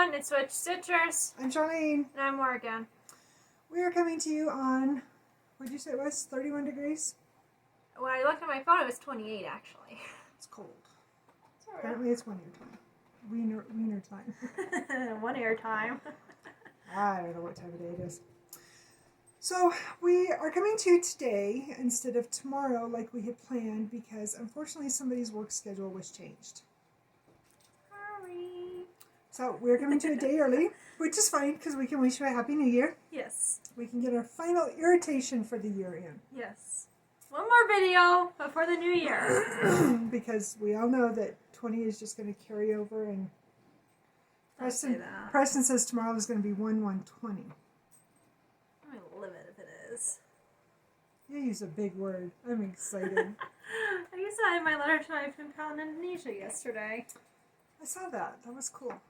everyone. It's Witch Citrus. I'm Charlene. And I'm Morgan. We are coming to you on, what did you say it was? 31 degrees? When I looked at my phone, it was 28 actually. It's cold. Sorry. Apparently it's winter time. Wiener time. 1 air time. I don't know what time of day it is. So we are coming to you today instead of tomorrow like we had planned because unfortunately somebody's work schedule was changed. Sorry. So we're coming to a day early, which is fine because we can wish you a Happy New Year. Yes. We can get our final irritation for the year in. Yes. One more video before the new year. Because we all know that 20 is just going to carry over and Preston says tomorrow is going to be 1/1/20. I'm going to live it if it is. You use a big word. I'm excited. I used that in my letter to my pen pal in Indonesia yesterday. I saw that. That was cool.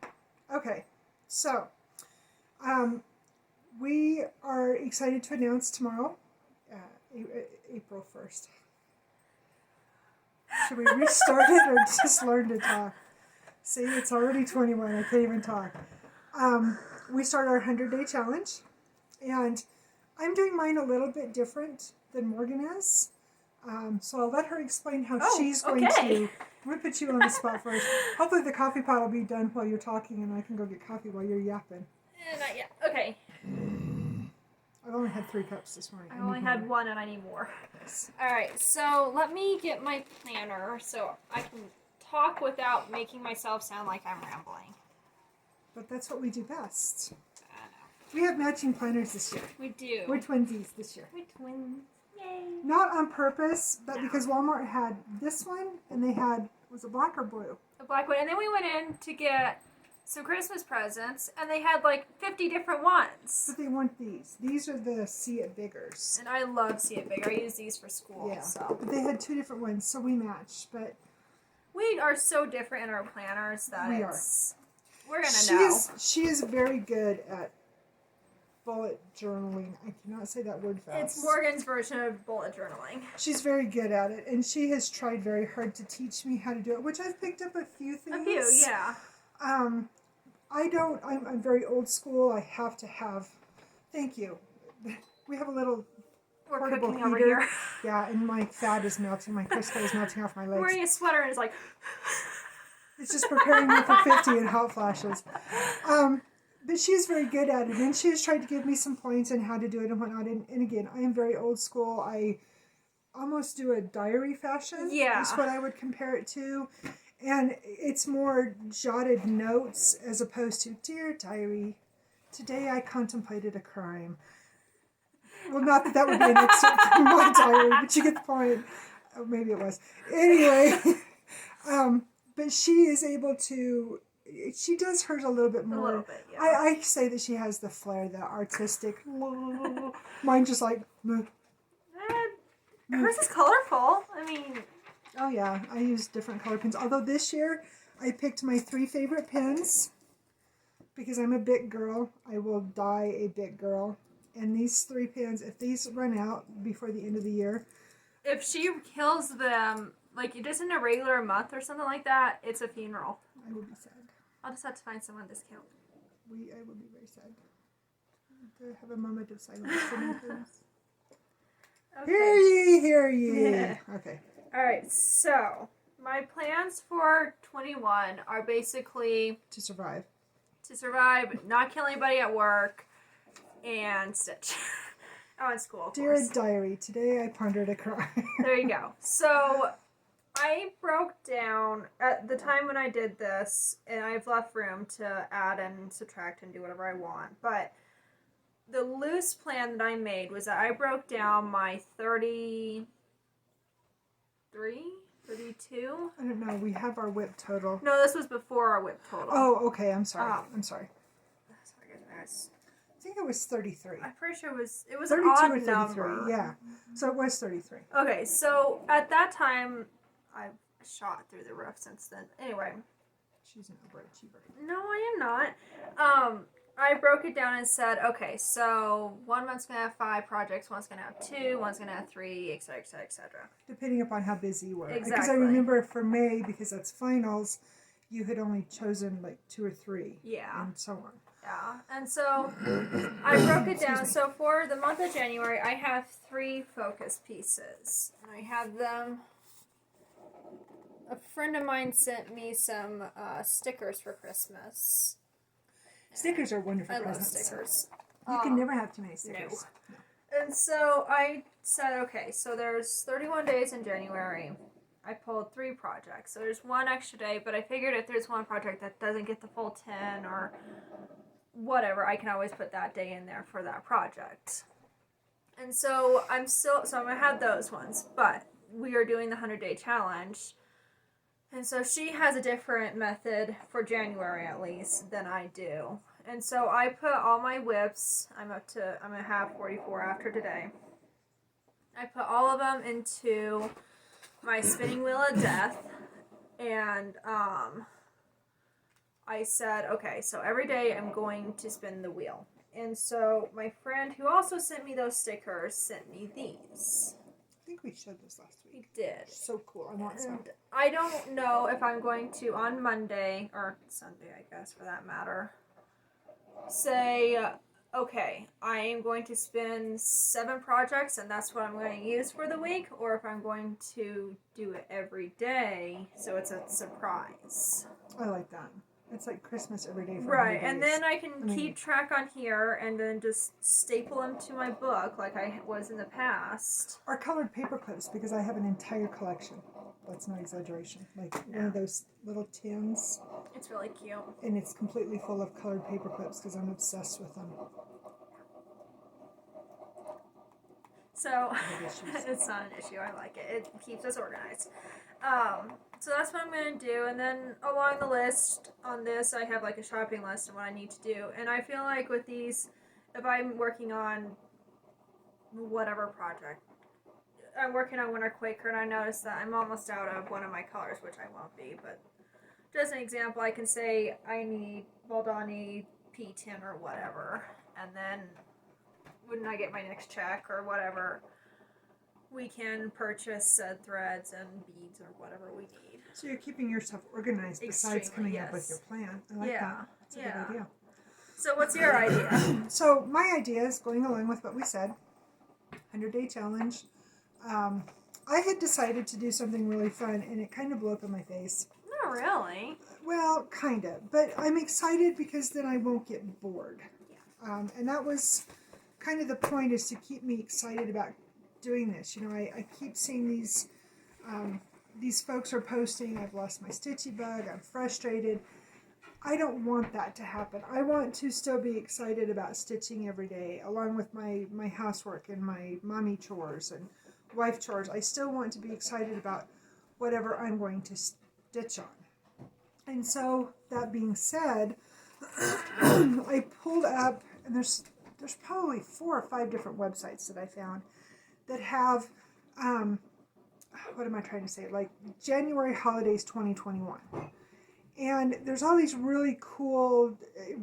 Okay, so we are excited to announce tomorrow, April 1st. Should we restart it or just learn to talk? See, it's already 21. I can't even talk. We start our 100-day challenge, and I'm doing mine a little bit different than Morgan is. So I'll let her explain how she's going to. I'm going to put you on the spot first. Hopefully the coffee pot will be done while you're talking, and I can go get coffee while you're yapping. Not yet. Okay. I've only had 3 cups this morning. I only had 1 and I need more. Yes. Alright, so let me get my planner so I can talk without making myself sound like I'm rambling. But that's what we do best. I know. We have matching planners this year. We do. We're twinsies this year. We're twins. Yay. Not on purpose, but because Walmart had this one, and they had, was it black or blue? A black one. And then we went in to get some Christmas presents, and they had like 50 different ones. But they weren't these. These are the See It Biggers. And I love See It Bigger. I use these for school. Yeah, So. but they had 2 different ones, so we matched. But we are so different in our planners that we're going to know. She is very good at bullet journaling. I cannot say that word fast. It's Morgan's version of bullet journaling. She's very good at it, and she has tried very hard to teach me how to do it, which I've picked up a few things. A few, yeah. I'm very old school. I have to have, thank you. We have a little portable cooking heater. over here. Yeah, and my fat is melting. My Crisco is melting off my legs. I'm wearing a sweater and it's like... It's just preparing me for 50 and hot flashes. But she's very good at it, and she has tried to give me some points on how to do it and whatnot. And again, I am very old school. I almost do a diary fashion. Yeah. Is what I would compare it to. And it's more jotted notes as opposed to, Dear Diary, today I contemplated a crime. Well, not that would be an excerpt from my diary, but you get the point. Oh, maybe it was. Anyway, but she is able to, she does hers a little bit more. A little bit, yeah. I say that she has the flair, the artistic. Mine just like, hers is colorful. I mean... Oh yeah, I use different color pens. Although this year, I picked my 3 favorite pens. Because I'm a big girl. I will die a big girl. And these 3 pens, if these run out before the end of the year... If she kills them, like it isn't a regular month or something like that, it's a funeral. I will be sad. I'll just have to find someone discount. I will be very sad. To have a moment of silence for my pens. Okay. Hear ye. Yeah. Okay. Alright, so my plans for 21 are basically To survive. Not kill anybody at work, and Stitch. Oh, in school, of Dear course. Diary, today I pondered a crime. There you go. So I broke down at the time when I did this, and I've left room to add and subtract and do whatever I want, but the loose plan that I made was that I broke down my 32? I don't know. We have our whip total. No, this was before our whip total. Oh, okay. I'm sorry. I'm sorry. I think it was 33. I'm pretty sure it was an 32 odd or 33. number. Yeah. So it was 33. Okay, so at that time, I've shot through the roof since then. Anyway. She's an overachiever. No, I am not. I broke it down and said, okay, so 1 month's going to have 5 projects, one's going to have 2, one's going to have 3, etc., etc., etc. Depending upon how busy you were. Exactly. Because I remember for May, because that's finals, you had only chosen like 2 or 3. Yeah. And so on. Yeah. And so I broke it down. Excuse me. So for the month of January, I have 3 focus pieces. And I have them. A friend of mine sent me some stickers for Christmas. Stickers are wonderful I love presents. stickers. You can never have too many stickers. No. And so I said, okay, so there's 31 days in January. I pulled 3 projects. So there's 1 extra day, but I figured if there's 1 project that doesn't get the full 10 or whatever, I can always put that day in there for that project. And so I'm going to have those ones, but we are doing the 100-day challenge. And so she has a different method for January at least than I do. And so I put all my whips, I'm going to have 44 after today. I put all of them into my spinning wheel of death. And I said, okay, so every day I'm going to spin the wheel. And so my friend who also sent me those stickers sent me these. I think we showed this last week. We did. So cool. I want some. And I don't know if I'm going to, on Monday, or Sunday, I guess, for that matter, say, okay, I am going to spin 7 projects, and that's what I'm going to use for the week, or if I'm going to do it every day, so it's a surprise. I like that. It's like Christmas every day for Right, 100 and days. then I can keep track on here and then just staple them to my book like I was in the past. Or colored paper clips, because I have an entire collection. That's no exaggeration. Like one of those little tins. It's really cute. And it's completely full of colored paper clips because I'm obsessed with them. So, it's not an issue. I like it. It keeps us organized. So that's what I'm going to do. And then along the list on this, I have like a shopping list of what I need to do. And I feel like with these, if I'm working on whatever project, I'm working on Winter Quaker and I notice that I'm almost out of one of my colors, which I won't be. But just an example, I can say I need Baldani P10 or whatever. And then when I get my next check or whatever, we can purchase said threads and beads or whatever we need. So you're keeping yourself organized besides coming up with your plan. I like that. That's a good idea. So what's your idea? So my idea is going along with what we said. 100-day challenge. I had decided to do something really fun and it kind of blew up in my face. Not really. Well, kind of. But I'm excited because then I won't get bored. Yeah. And that was kind of the point, is to keep me excited about doing this. You know, I keep seeing these folks are posting, I've lost my stitchy bug, I'm frustrated. I don't want that to happen. I want to still be excited about stitching every day, along with my housework and my mommy chores and wife chores. I still want to be excited about whatever I'm going to stitch on. And so, that being said, I pulled up, and there's probably 4 or 5 different websites that I found that have, what am I trying to say, like January holidays 2021. And there's all these really cool,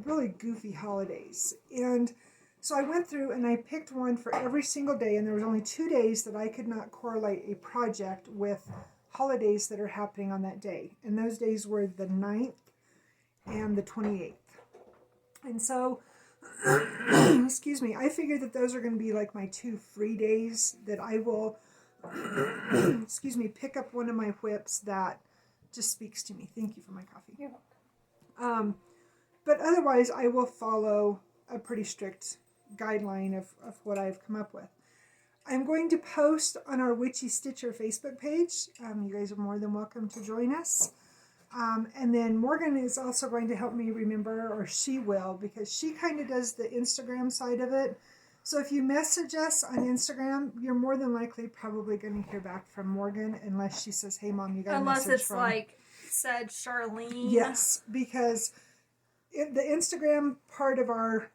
really goofy holidays. And so I went through and I picked one for every single day, and there was only 2 days that I could not correlate a project with holidays that are happening on that day. And those days were the 9th and the 28th. And so, excuse me, I figured that those are going to be like my 2 free days that I will, excuse me, pick up one of my whips that just speaks to me. Thank you for my coffee. You're welcome. But otherwise, I will follow a pretty strict guideline of what I've come up with. I'm going to post on our Witchy Stitcher Facebook page. You guys are more than welcome to join us. And then Morgan is also going to help me remember, or she will, because she kind of does the Instagram side of it. So if you message us on Instagram, you're more than likely probably going to hear back from Morgan, unless she says, hey, Mom, you got a message from... Unless it's like, said Charlene. Yes, because the Instagram part of our,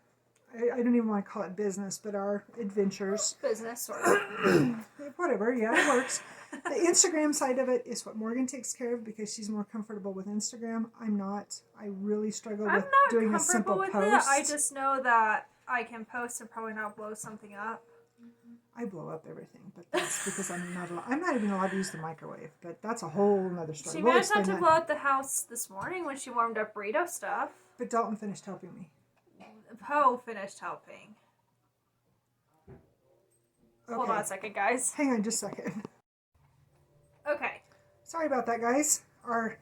I don't even want to call it business, but our adventures. Business, sort of. Whatever, yeah, it works. The Instagram side of it is what Morgan takes care of because she's more comfortable with Instagram. I'm not. I really struggle with doing a simple post. I just know that I can post and probably not blow something up. I blow up everything, but that's because I'm not even allowed to use the microwave, but that's a whole nother story. She We'll managed not explain to that. blow up the house this morning when she warmed up burrito stuff. But Dalton finished helping me. Poe finished helping. Okay. Hold on a second, guys. Hang on just a second. Okay. Sorry about that, guys. Our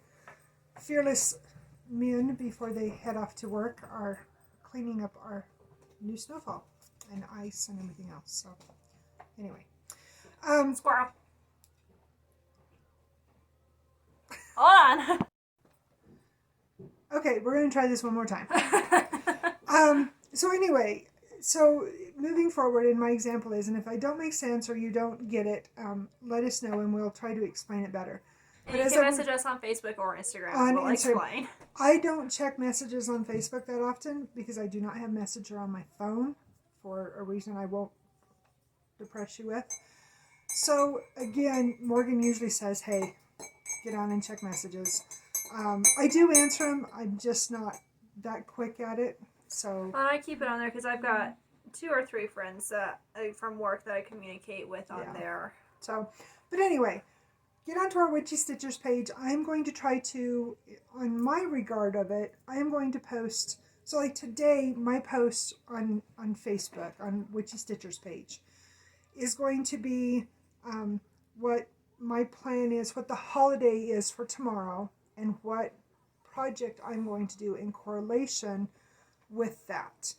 fearless men, before they head off to work, are cleaning up our new snowfall and ice and everything else. So, anyway. Squirrel. Hold on. Okay, we're going to try this one more time. So anyway, moving forward, and my example is, and if I don't make sense or you don't get it, let us know and we'll try to explain it better. And you can message us on Facebook or Instagram and we'll explain. I don't check messages on Facebook that often because I do not have Messenger on my phone for a reason I won't depress you with. So again, Morgan usually says, hey, get on and check messages. I do answer them. I'm just not that quick at it. So Well, I keep it on there because I've got 2 or 3 friends that from work that I communicate with on there. So, but anyway, get onto our Witchy Stitchers page. I'm going to try to, on my regard of it, I am going to post. So like today, my post on Facebook, on Witchy Stitchers page, is going to be what my plan is, what the holiday is for tomorrow, and what project I'm going to do in correlation with that.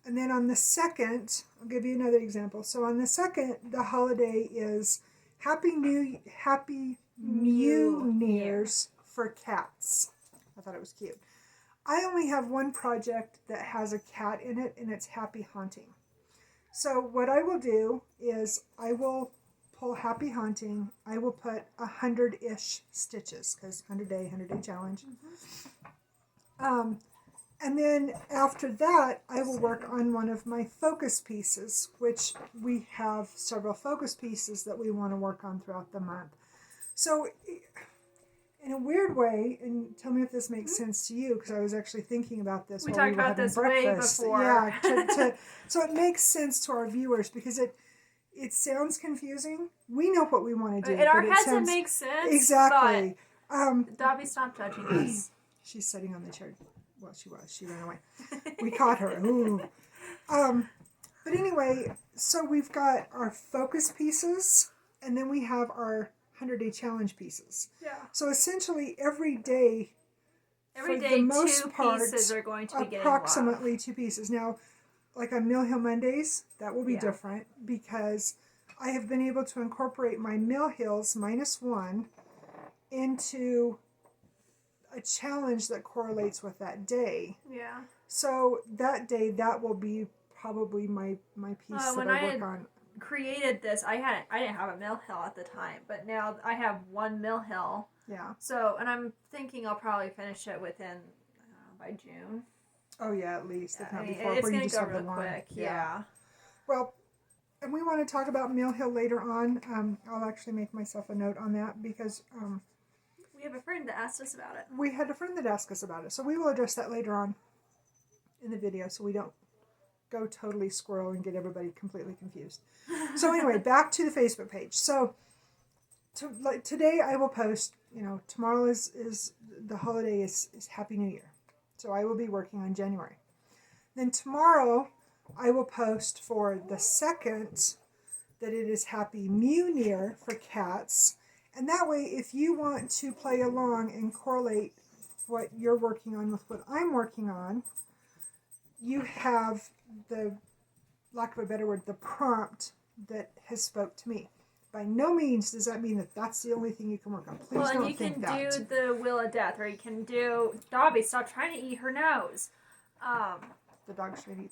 And then on the 2nd, I'll give you another example. So on the 2nd, the holiday is Happy New Year's for cats. I thought it was cute. I only have one project that has a cat in it, and it's Happy Haunting. So what I will do is I will pull Happy Haunting. I will put 100-ish stitches because 100-day challenge. And then after that, I will work on one of my focus pieces, which we have several focus pieces that we want to work on throughout the month. So in a weird way, and tell me if this makes sense to you, because I was actually thinking about this We while talked we were about having this breakfast. way before. Yeah, so it makes sense to our viewers because it sounds confusing. We know what we want to do. In our but heads, sounds, it makes sense. Exactly. But Dobby, stop judging us. She's sitting on the chair. Well, she was. She ran away. We caught her. Ooh. But anyway, so we've got our focus pieces, and then we have our 100-day challenge pieces. Yeah. So essentially, every day, Every for day, the most 2 part, pieces are going to be getting approximately 2 pieces. Now, like on Mill Hill Mondays, that will be Yeah. different because I have been able to incorporate my Mill Hills -1 into a challenge that correlates with that day. Yeah. So that day, that will be probably my piece that When I I work on. created this, I didn't have a mill hill at the time, but now I have 1 mill hill. Yeah. So, and I'm thinking I'll probably finish it within by June. Oh yeah, at least if not I mean, before. it's where you gonna just go have the real one. quick. Yeah. Well, and we want to talk about Mill Hill later on. I'll actually make myself a note on that because We have a friend that asked us about it. we had a friend that asked us about it. So we will address that later on in the video so we don't go totally squirrel and get everybody completely confused. So anyway, back to the Facebook page. So today I will post, tomorrow is the holiday is Happy New Year. So I will be working on January. Then tomorrow I will post for the 2nd that it is Happy Mew Year for cats. And that way, if you want to play along and correlate what you're working on with what I'm working on, you have the, lack of a better word, the prompt that has spoke to me. By no means does that mean that that's the only thing you can work on. Please Well, don't and you think can that. do the Wheel of Death, or you can do Dobby, stop trying to eat her nose. The dog's trying to eat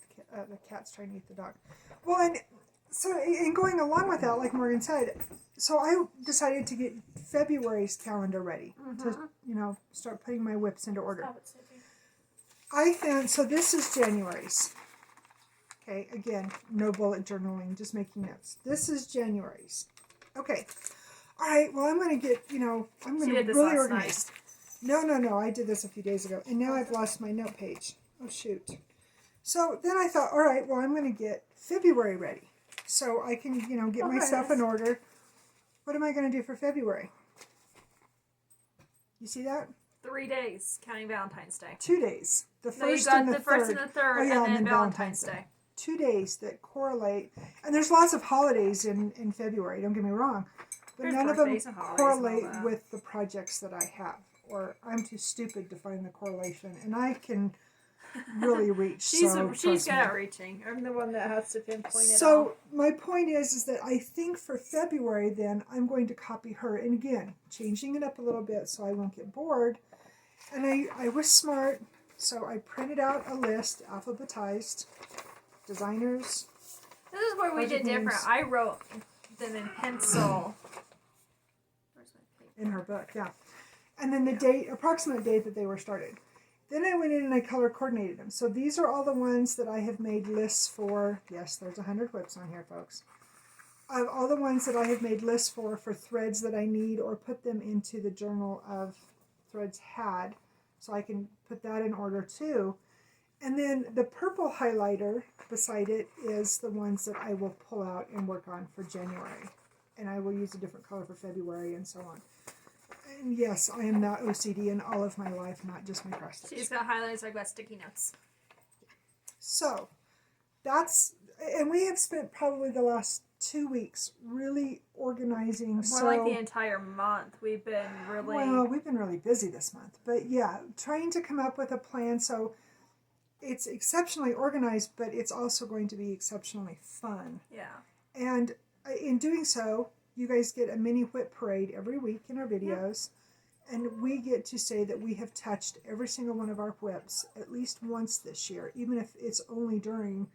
the cat's trying to eat the dog. Well, and so in going along with that, like Morgan said, so I decided to get February's calendar ready to, start putting my whips into order. Stop it, Sophie. I found, so this is January's. Okay, again, no bullet journaling, just making notes. This is January's. Okay. All right, well, I'm going to get, I'm going to be really organized. No, I did this a few days ago, and now I've lost my note page. Oh, shoot. So then I thought, all right, well, I'm going to get February ready. so I can, get Oh, myself nice. in order. What am I going to do for February? You see that? 3 days, counting Valentine's Day. 2 days. The No, you first got and the the third. first and the third, Oh, yeah, and then Valentine's Day. 2 days that correlate. And there's lots of holidays in February, don't get me wrong. But There's none of them birthdays and holidays and all correlate that. with the projects that I have. Or I'm too stupid to find the correlation. And I can really reach. She's trust good me. at reaching. I'm the one that has to pinpoint it all. So my point is that I think for February then I'm going to copy her, and again changing it up a little bit so I won't get bored. And I was smart, so I printed out a list, alphabetized, designers. This is where we project did different. names. I wrote them in pencil. Where's my paper? In her book, yeah. And then the date, approximate date that they were started. Then I went in and I color coordinated them. So these are all the ones that I have made lists for. Yes, there's 100 whips on here, folks. Of all the ones that I have made lists for threads that I need, or put them into the journal of threads had. So I can put that in order too. And then the purple highlighter beside it is the ones that I will pull out and work on for January. And I will use a different color for February and so on. And yes, I am that OCD in all of my life, not just my cross stitch. She's got highlighters. I've got sticky notes. So that's, and we have spent probably the last 2 weeks really organizing. More like the entire month. We've been really... Well, we've been really busy this month. But yeah, trying to come up with a plan so it's exceptionally organized, but it's also going to be exceptionally fun. Yeah. And in doing so, you guys get a mini whip parade every week in our videos. And we get to say that we have touched every single one of our whips at least once this year, even if it's only during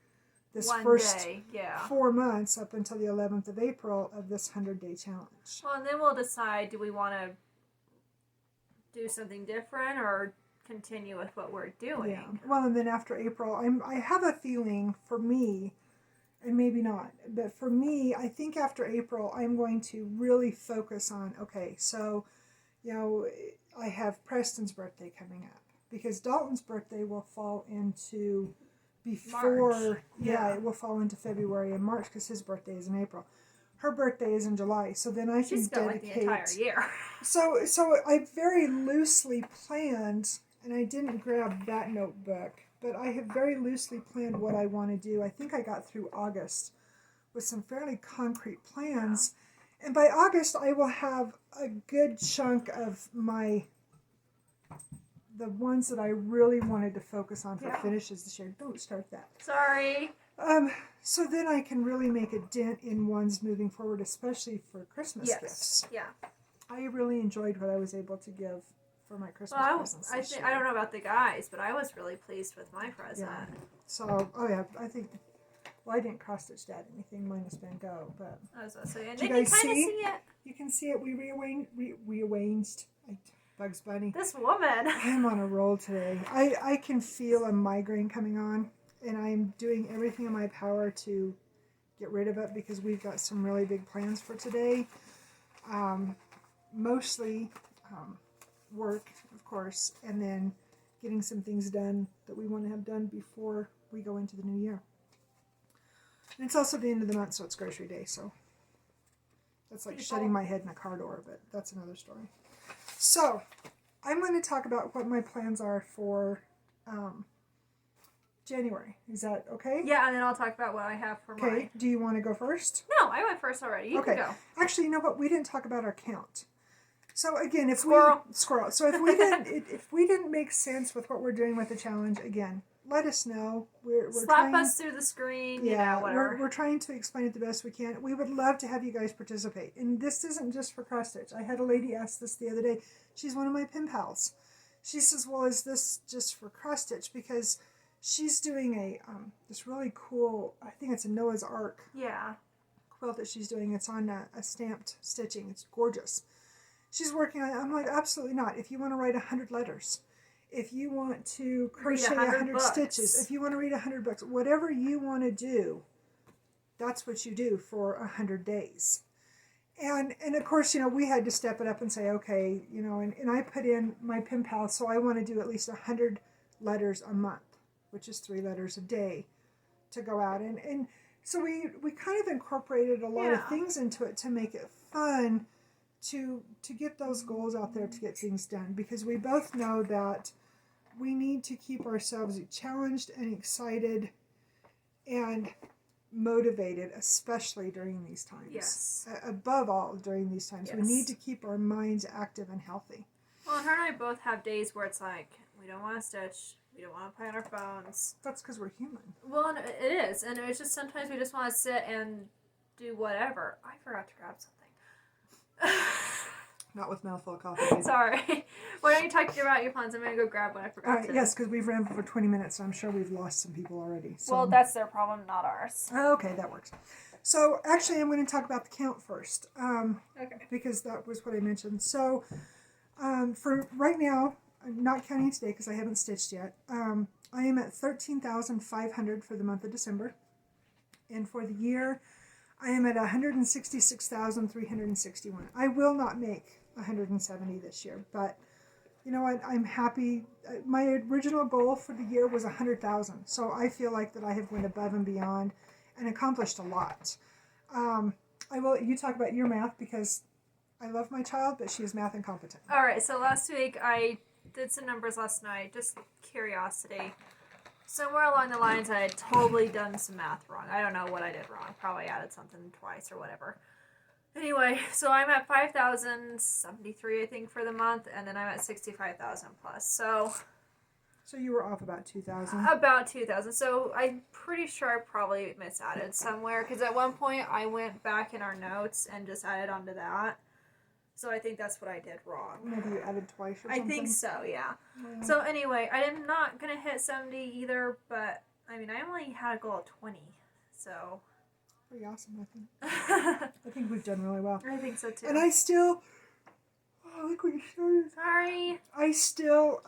this One first day, yeah. 4 months up until the 11th of April of this 100-day challenge. Well, and then we'll decide, do we want to do something different or continue with what we're doing? Yeah. Well, and then after April, I have a feeling for me, and maybe not, but for me, I think after April, I'm going to really focus on, okay, so, I have Preston's birthday coming up, because Dalton's birthday will fall into before, March. Yeah. it will fall into February and March, because his birthday is in April. Her birthday is in July, so then I can She's got dedicate... like the entire year. So I very loosely planned, and I didn't grab that notebook, but I have very loosely planned what I want to do. I think I got through August with some fairly concrete plans. And by August, I will have a good chunk of the ones that I really wanted to focus on for finishes this year. Don't start that. Sorry. So then I can really make a dent in ones moving forward, especially for Christmas gifts. Yeah. I really enjoyed what I was able to give for my Christmas presents this year. I don't know about the guys, but I was really pleased with my present. Yeah. So, I think, well, I didn't cross-stitch that anything minus Van Gogh, but... I was going to say, and Did then you you guys kind of see? see it. You can see it. We rearranged. Bugs Bunny. This woman. I'm on a roll today. I can feel a migraine coming on, and I'm doing everything in my power to get rid of it because we've got some really big plans for today. Mostly work, of course, and then getting some things done that we want to have done before we go into the new year. And it's also the end of the month, so it's grocery day, so that's like shutting my head in a car door, but that's another story. So, I'm going to talk about what my plans are for January. Is that okay? Yeah, and then I'll talk about what I have for Okay. Do you want to go first? No, I went first already. You can go. Actually, you know what? We didn't talk about our count. So again, if Squirrel. So if we didn't, if we didn't make sense with what we're doing with the challenge, again, let us know. We're Slap trying, us through the screen. Yeah, whatever. we're trying to explain it the best we can. We would love to have you guys participate. And this isn't just for cross stitch. I had a lady ask this the other day. She's one of my pen pals. She says, "Well, is this just for cross stitch?" Because she's doing a this really cool. I think it's a Noah's Ark. Yeah. Quilt that she's doing. It's on a stamped stitching. It's gorgeous. She's working on it. I'm like, absolutely not. If you want to write 100 letters, if you want to crochet 100 stitches, if you want to read 100 books, whatever you want to do, that's what you do for 100 days. And of course, we had to step it up and say, okay, and I put in my pen pal, so I want to do at least 100 letters a month, which is 3 letters a day to go out. And So we kind of incorporated a lot of Yeah. things into it to make it fun to get those goals out there, to get things done, because we both know that we need to keep ourselves challenged and excited and motivated, especially during these times. Yes. Above all, during these times, we Yes. need to keep our minds active and healthy. Well, and her and I both have days where it's like, we don't want to stitch, we don't want to play on our phones. That's because we're human. Well, and it is, and it's just sometimes we just want to sit and do whatever. I forgot to grab something. Not with mouthful of coffee. Sorry. Why don't you talk about your plans? I'm going to go grab what I forgot to. Yes, because we've ran for 20 minutes, and I'm sure we've lost some people already. So. Well, that's their problem, not ours. Okay, that works. So, actually, I'm going to talk about the count first. Okay. Because that was what I mentioned. So, for right now, I'm not counting today because I haven't stitched yet, I am at 13,500 for the month of December. And for the year, I am at 166,361. I will not make 170 this year, but you know what? I'm happy. My original goal for the year was 100,000, so I feel like that I have went above and beyond and accomplished a lot. I will. You talk about your math because I love my child, but she is math incompetent. All right. So last week I did some numbers last night, just curiosity. Somewhere along the lines, I had totally done some math wrong. I don't know what I did wrong. Probably added something twice or whatever. Anyway, so I'm at 5,073, I think, for the month, and then I'm at 65,000 plus. So you were off about 2,000. About 2,000. So I'm pretty sure I probably misadded somewhere, because at one point I went back in our notes and just added onto that. So I think that's what I did wrong. Maybe you added twice or something? I think so, yeah. Yeah. So anyway, I'm not going to hit 70 either, but I mean, I only had a goal of 20, so. Pretty awesome, I think. I think we've done really well. I think so too. And I still, look what you started. Sorry. I still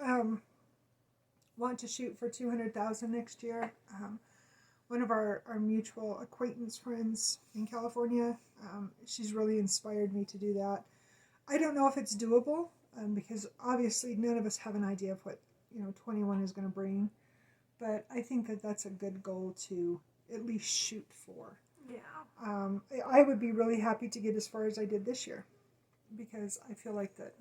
want to shoot for 200,000 next year. One of our mutual acquaintance friends in California, she's really inspired me to do that. I don't know if it's doable, because obviously none of us have an idea of what 21 is going to bring, but I think that that's a good goal to at least shoot for. Yeah. I would be really happy to get as far as I did this year, because I feel like that,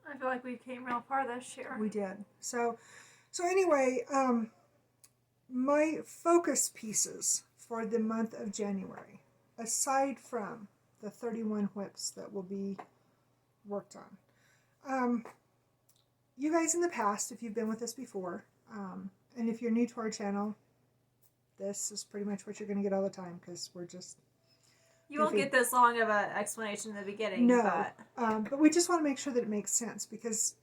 I feel like we came real far this year. we did. So anyway, my focus pieces for the month of January, aside from the 31 whips that will be worked on. You guys in the past, if you've been with us before, and if you're new to our channel, this is pretty much what you're going to get all the time, because we're just... You won't get this long of an explanation in the beginning. No, but we just want to make sure that it makes sense, because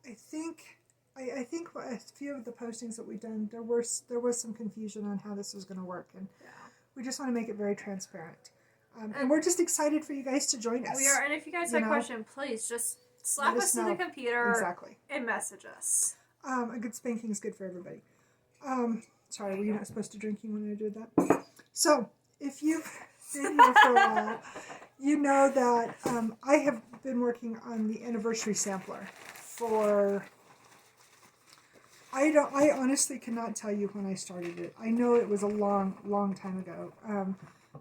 I think a few of the postings that we've done, there was some confusion on how this was going to work, and we just want to make it very transparent. And we're just excited for you guys to join us. We are, and if you guys have questions, please just slap us to the computer and message us. A good spanking is good for everybody. Sorry, were you not supposed to drinking when I did that? So, if you've been here for a while, you know that I have been working on the anniversary sampler for... I honestly cannot tell you when I started it. I know it was a long, long time ago.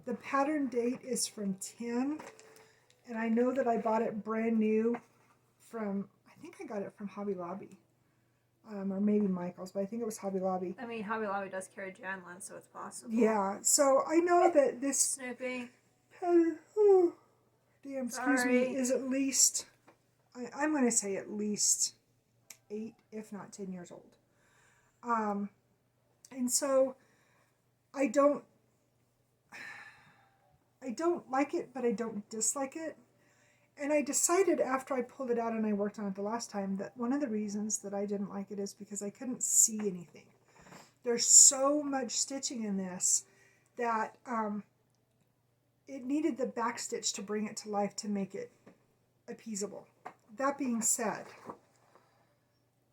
The pattern date is from 10, and I know that I bought it brand new from, I think I got it from Hobby Lobby, or maybe Michael's, but I think it was Hobby Lobby. I mean, Hobby Lobby does carry Janlin, so it's possible. Yeah, so I know that this Snoopy pattern, excuse me, is at least, I'm going to say at least 8, if not 10 years old. And so I don't like it, but I don't dislike it. And I decided after I pulled it out and I worked on it the last time that one of the reasons that I didn't like it is because I couldn't see anything. There's so much stitching in this that it needed the back stitch to bring it to life to make it appeasable. That being said,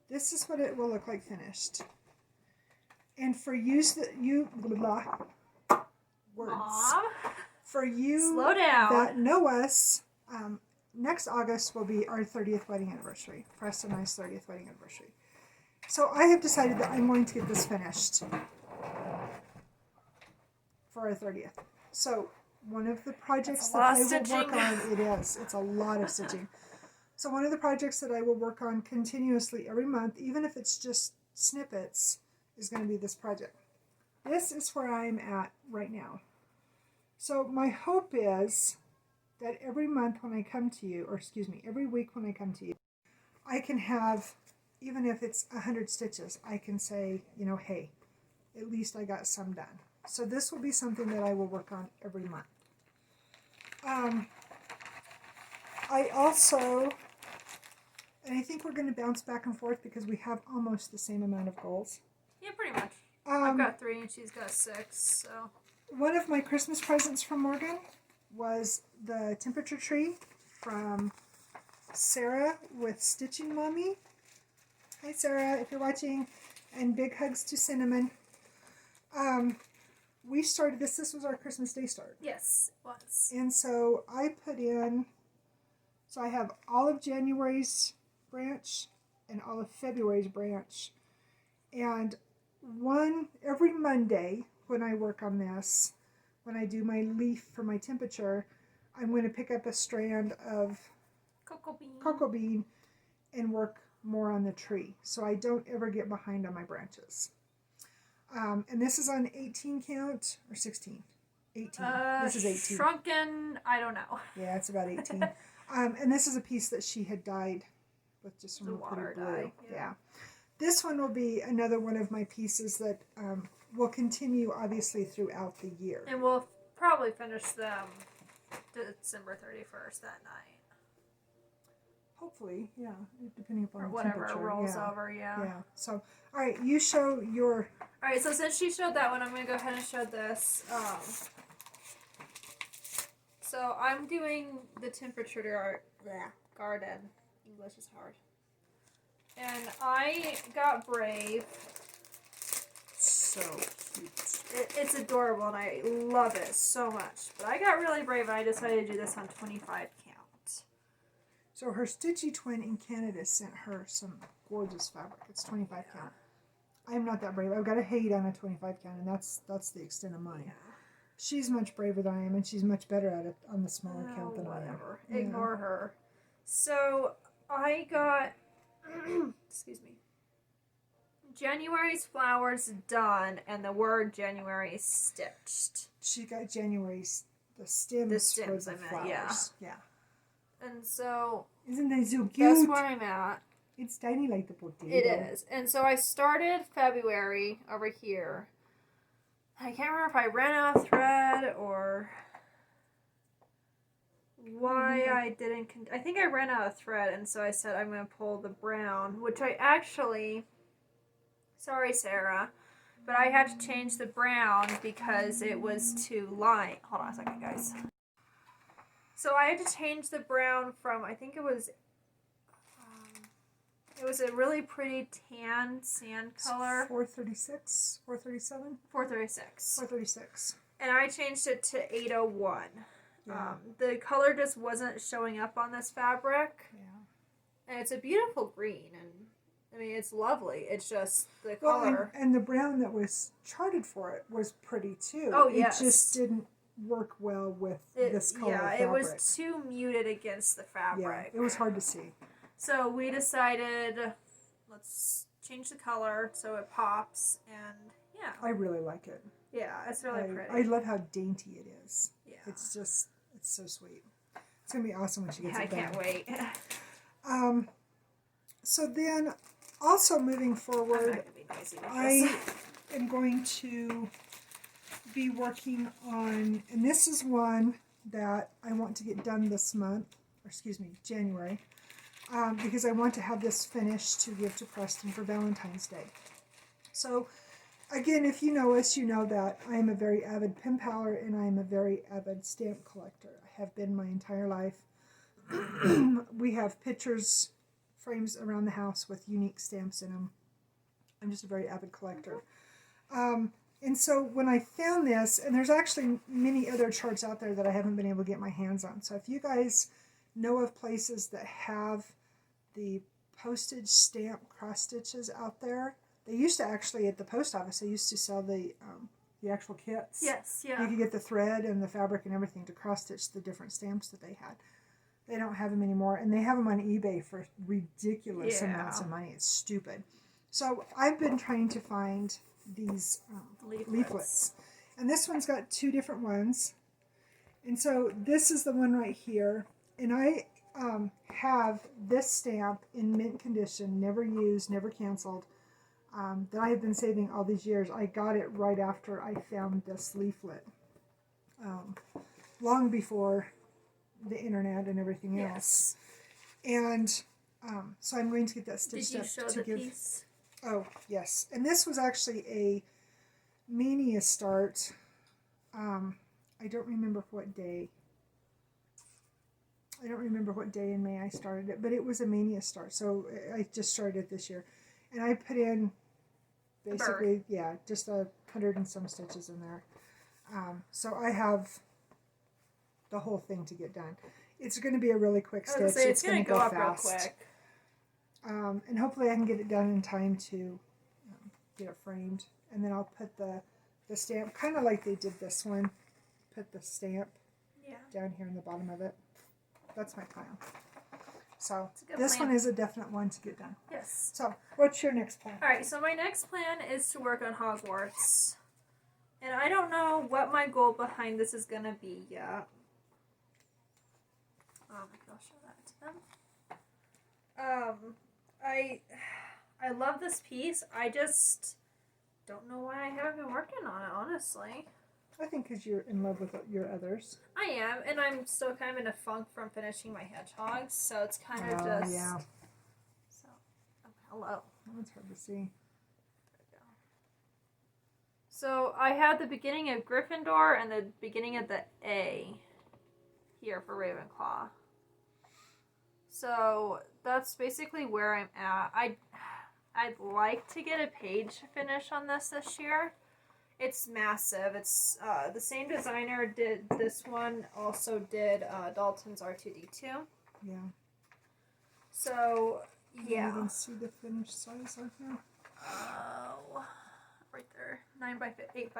this is what it will look like finished. And for words. Mom? For you Slow down. that know us, next August will be our 30th wedding anniversary. Preston and I's 30th wedding anniversary. So I have decided that I'm going to get this finished for our 30th. So one of the projects That's a that lot I of will work stitching. on, it is. It's a lot of stitching. So one of the projects that I will work on continuously every month, even if it's just snippets, is going to be this project. This is where I'm at right now. So my hope is that every month when I come to you, or excuse me, every week when I come to you, I can have, even if it's 100 stitches, I can say, you know, hey, at least I got some done. So this will be something that I will work on every month. I also, and I think we're going to bounce back and forth because we have almost the same amount of goals. Yeah, pretty much. I've got 3 and she's got 6, so. One of my Christmas presents from Morgan was the temperature tree from Sarah with Stitching Mommy. Hi Sarah, if you're watching, and big hugs to Cinnamon. We started this was our Christmas Day start. Yes, it was. And so I put in, so I have all of January's branch and all of February's branch. And every Monday when I work on this, when I do my leaf for my temperature, I'm going to pick up a strand of cocoa bean and work more on the tree. So I don't ever get behind on my branches. And this is on 18 count or 16? 18. This is 18. Shrunken, I don't know. Yeah, it's about 18. And this is a piece that she had dyed with just some water pretty blue. dye. Yeah. This one will be another one of my pieces that will continue obviously throughout the year. And we'll probably finish them December 31st that night. Hopefully, yeah, depending upon Or the whatever temperature. rolls yeah. over, yeah. Yeah. So, all right, you show your. All right, so since she showed that one, I'm going to go ahead and show this. So I'm doing the temperature garden. English is hard. And I got brave. So cute. It's adorable, and I love it so much. But I got really brave, and I decided to do this on 25 count. So her Stitchy twin in Canada sent her some gorgeous fabric. It's 25 count. I'm not that brave. I've got a hate on a 25 count, and that's the extent of mine. Yeah. She's much braver than I am, and she's much better at it on the smaller count than I am. Whatever. Yeah. Ignore her. So I got, excuse me, January's flowers done, and the word January stitched. She got January's, the stems for the flowers. Yeah. And so Isn't that so cute? that's where I'm at. It's tiny like the potato. It is. And so I started February over here. I can't remember if I ran out of thread or why I didn't. I think I ran out of thread, and so I said I'm going to pull the brown, which I actually. Sorry, Sarah, but I had to change the brown because it was too light. Hold on a second, guys. So I had to change the brown from, I think it was a really pretty tan sand color. 436, 437? 436. 436. And I changed it to 801. Yeah. The color just wasn't showing up on this fabric. Yeah. And it's a beautiful green, and I mean, it's lovely. It's just the Well, color. and the brown that was charted for it was pretty too. Oh, yes. It just didn't work well with this color of fabric. Yeah, it was too muted against the fabric. Yeah, it was hard to see. So we decided, let's change the color so it pops, and yeah. I really like it. Yeah, it's really pretty. I love how dainty it is. Yeah. It's so sweet. It's going to be awesome when she gets I it done. can't wait. So then, also moving I'm forward, not gonna be noisy with I this. am going to be working on, and this is one that I want to get done this month, or excuse me, January, because I want to have this finished to give to Preston for Valentine's Day. So, again, if you know us, you know that I am a very avid pen paler and I am a very avid stamp collector. I have been my entire life. We have pictures, frames around the house with unique stamps in them. I'm just a very avid collector. And so when I found this, and there's actually many other charts out there that I haven't been able to get my hands on. So if you guys know of places that have the postage stamp cross stitches out there, they used to actually, at the post office, they used to sell the the actual kits. Yes, You yeah. could get the thread and the fabric and everything to cross stitch the different stamps that they had. They don't have them anymore, and they have them on eBay for ridiculous amounts of money. It's stupid. So I've been trying to find these leaflets. And this one's got 2 different ones. And so this is the one right here. And I have this stamp in mint condition, never used, never canceled, that I have been saving all these years. I got it right after I found this leaflet, long before the internet and everything else. And so I'm going to get that stitched up. Did you show the piece? Oh, yes. And this was actually a Mania start. I don't remember what day. I don't remember what day in May I started it, but it was a Mania start. So I just started it this year. And I put in basically, just 100 and some stitches in there. So I have the whole thing to get done. It's going to be a really quick stitch. It's going to go up fast. real quick. And hopefully I can get it done in time to get it framed. And then I'll put the stamp, kind of like they did this one, put the stamp down here in the bottom of it. That's my plan. So this one is a definite one to get done. Yes. So what's your next plan? Alright, so my next plan is to work on Hogwarts. And I don't know what my goal behind this is going to be yet. I'll show that to them. I love this piece. I just don't know why I haven't been working on it, honestly. I think because you're in love with your others. I am, and I'm still kind of in a funk from finishing my hedgehogs, so it's kind of just... yeah. So, hello. That's hard to see. There we go. So I have the beginning of Gryffindor and the beginning of the A here for Ravenclaw. So that's basically where I'm at. I'd like to get a page finish on this year. It's massive. It's the same designer did this one, also did Dalton's R2D2. Yeah. So, yeah. You can see the finished size on here. Oh, right there. 8 by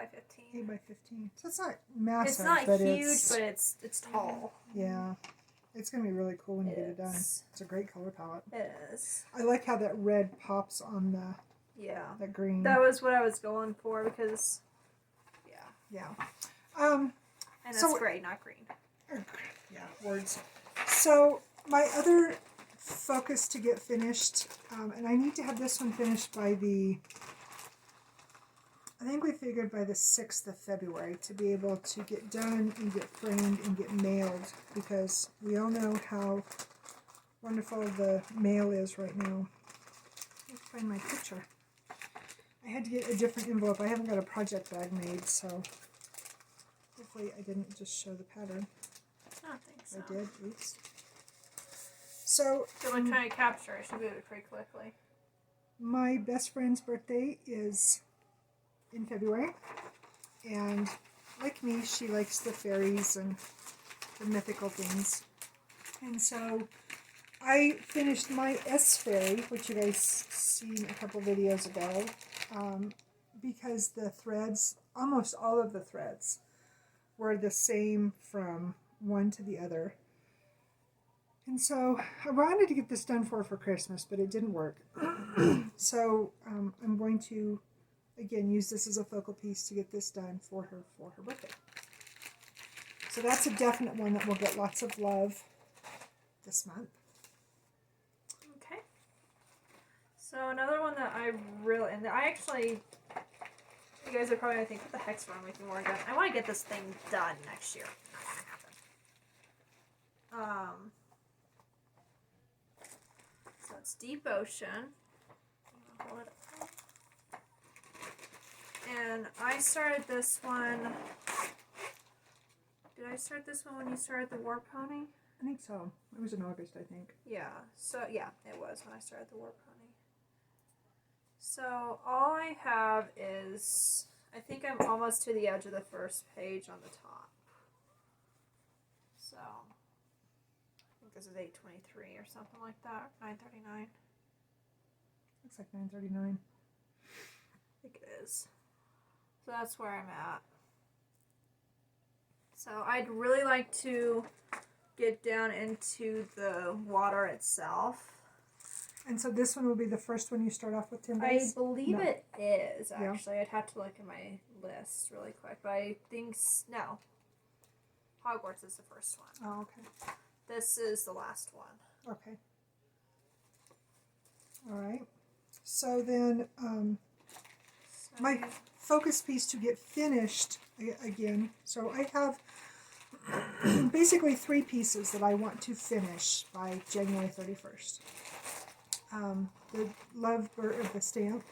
15. 8 by 15. So it's not massive. It's not but huge, but it's tall. Yeah. It's going to be really cool when you get it done. It's a great color palette. It is. I like how that red pops on that green. That was what I was going for because, yeah. And it's gray, not green. Yeah, words. So my other focus to get finished, and I need to have this one finished by I think we figured by the 6th of February to be able to get done and get framed and get mailed, because we all know how wonderful the mail is right now. Let's find my picture. I had to get a different envelope. I haven't got a project bag made, so hopefully I didn't just show the pattern. I don't think so. I did. Oops. So I'm trying to capture. I should do it pretty quickly. My best friend's birthday is in February, and like me, she likes the fairies and the mythical things. And so I finished my S fairy, which you guys seen a couple videos ago, because the threads, almost all of the threads, were the same from one to the other. And so I wanted to get this done for Christmas, but it didn't work. So I'm going to, again, use this as a focal piece to get this done for her birthday. So that's a definite one that will get lots of love this month. Okay. So another one that I really, and I actually, you guys are probably going to think, what the heck's wrong with you, Morgan? I want to get this thing done next year. Not going to happen. So it's Deep Ocean. Hold it up. And I started this one. Did I start this one when you started the War Pony? I think so. It was in August, I think. Yeah. So yeah, it was when I started the War Pony. So all I have is, I think I'm almost to the edge of the first page on the top. So I think this is 823 or something like that. 939. Looks like 939. I think it is. So that's where I'm at. So I'd really like to get down into the water itself. And so this one will be the first one you start off with 10 I days? believe No. it is, Yeah. actually. I'd have to look at my list really quick. But I think, no. Hogwarts is the first one. Oh, okay. This is the last one. Okay. All right. So then So my focus piece to get finished again. So I have basically 3 pieces that I want to finish by January 31st. The love bird of the stamp,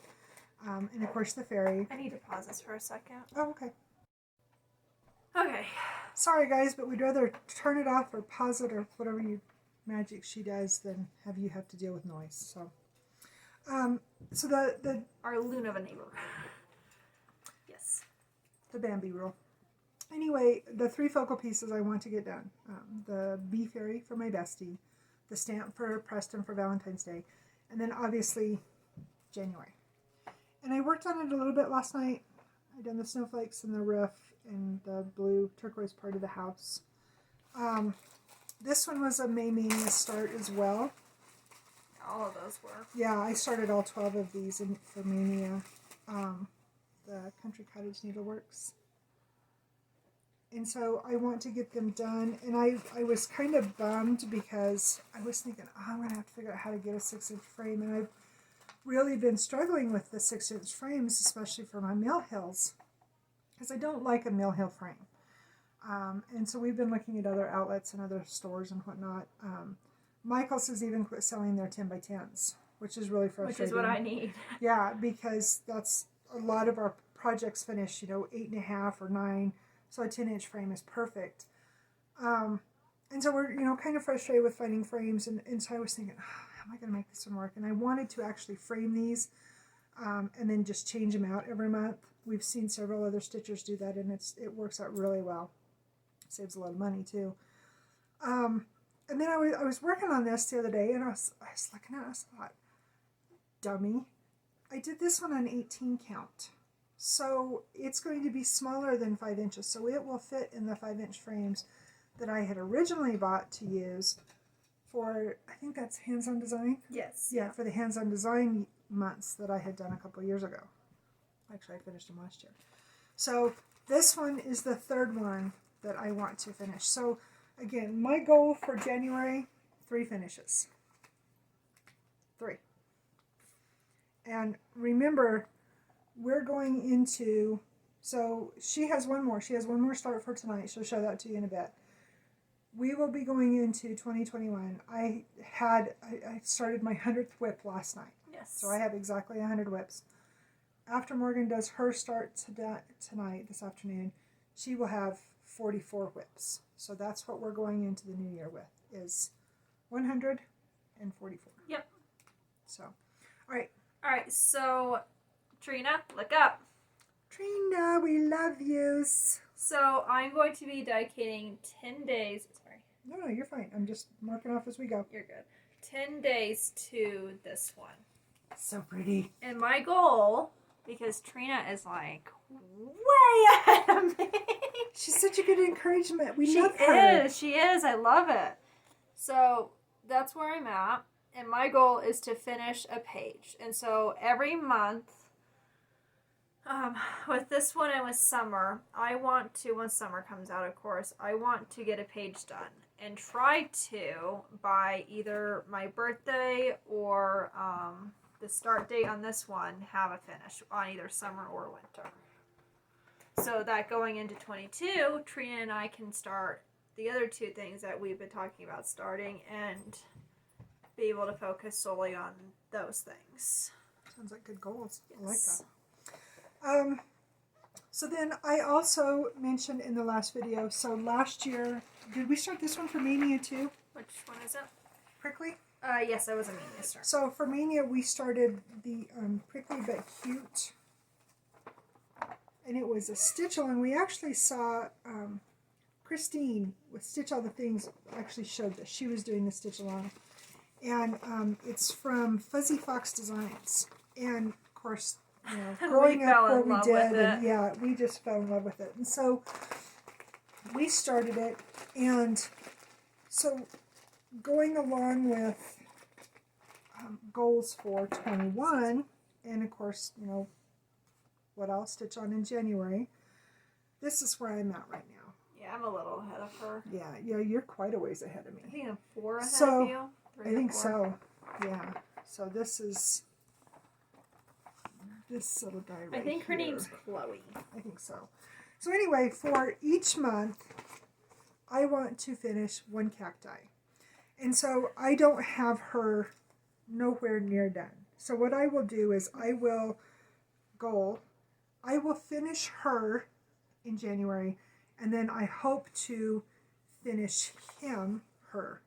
and of course the fairy. I need to pause this for a second. Oh, okay. Okay. Sorry guys, but we'd rather turn it off or pause it or whatever magic she does than have you have to deal with noise. So, so the Our loon of a neighbor. Yes. the Bambi rule. Anyway, the 3 focal pieces I want to get done. The bee fairy for my bestie, the stamp for Preston for Valentine's Day, and then obviously January. And I worked on it a little bit last night. I done the snowflakes and the roof and the blue turquoise part of the house. This one was a May Mania start as well. All of those were. Yeah, I started all 12 of these for Mania. The Country Cottage Needleworks. And so I want to get them done. And I was kind of bummed because I was thinking, oh, I'm going to have to figure out how to get a 6-inch frame. And I've really been struggling with the 6-inch frames, especially for my mill hills, because I don't like a mill hill frame. And so we've been looking at other outlets and other stores and whatnot. Michael's has even quit selling their 10 by 10s, which is really frustrating. Which is what I need. Yeah, because that's a lot of our projects finish, 8.5 or 9. So a 10-inch frame is perfect. And so we're, kind of frustrated with finding frames. And so I was thinking, how am I going to make this one work? And I wanted to actually frame these and then just change them out every month. We've seen several other stitchers do that, and it works out really well. Saves a lot of money, too. And then I was working on this the other day, and I was looking at it, I thought, dummy. I did this one on 18 count. So it's going to be smaller than 5 inches. So it will fit in the 5-inch frames that I had originally bought to use for, I think that's hands-on design? Yes. Yeah, for the hands-on design months that I had done a couple of years ago. Actually, I finished them last year. So this one is the 3rd one that I want to finish. So again, my goal for January, 3 finishes. 3. And remember, we're going into, so she has one more. She has one more start for tonight. She'll show that to you in a bit. We will be going into 2021. I started my 100th whip last night. Yes. So I have exactly 100 whips. After Morgan does her start tonight, this afternoon, she will have 44 whips. So that's what we're going into the new year with, is 144. Yep. So, all right. All right, so Trina, look up. Trina, we love yous. So I'm going to be dedicating 10 days. Sorry. No, you're fine. I'm just marking off as we go. You're good. 10 days to this one. So pretty. And my goal, because Trina is like way ahead of me. She's such a good encouragement. We She love her. is. She is. I love it. So that's where I'm at. And my goal is to finish a page. And so every month, with this one and with summer, I want to, when summer comes out, of course, I want to get a page done. And try to, by either my birthday or the start date on this one, have a finish on either summer or winter. So that going into 22, Trina and I can start the other 2 things that we've been talking about starting and be able to focus solely on those things. Sounds like good goals. Yes. I like that. So then I also mentioned in the last video, so last year, did we start this one for Mania too? Which one is it? Prickly? Yes, that was a Mania start. So for Mania, we started the Prickly But Cute. And it was a stitch along. We actually saw Christine with Stitch All the Things actually showed that she was doing the stitch along. And it's from Fuzzy Fox Designs. And of course, growing We fell up where in we love did, with and it. yeah, we just fell in love with it. And so we started it, and so going along with goals for 21, and of course, what I'll stitch on in January, this is where I'm at right now. Yeah, I'm a little ahead of her. Yeah, you're quite a ways ahead of me. I think I'm 4 ahead So, of you. 3 I or think 4. so. Yeah. So this is this little guy right I think her here. name's Chloe. I think so. So anyway, for each month, I want to finish one cacti. And so I don't have her nowhere near done. So what I will do is I will finish her in January, and then I hope to finish her,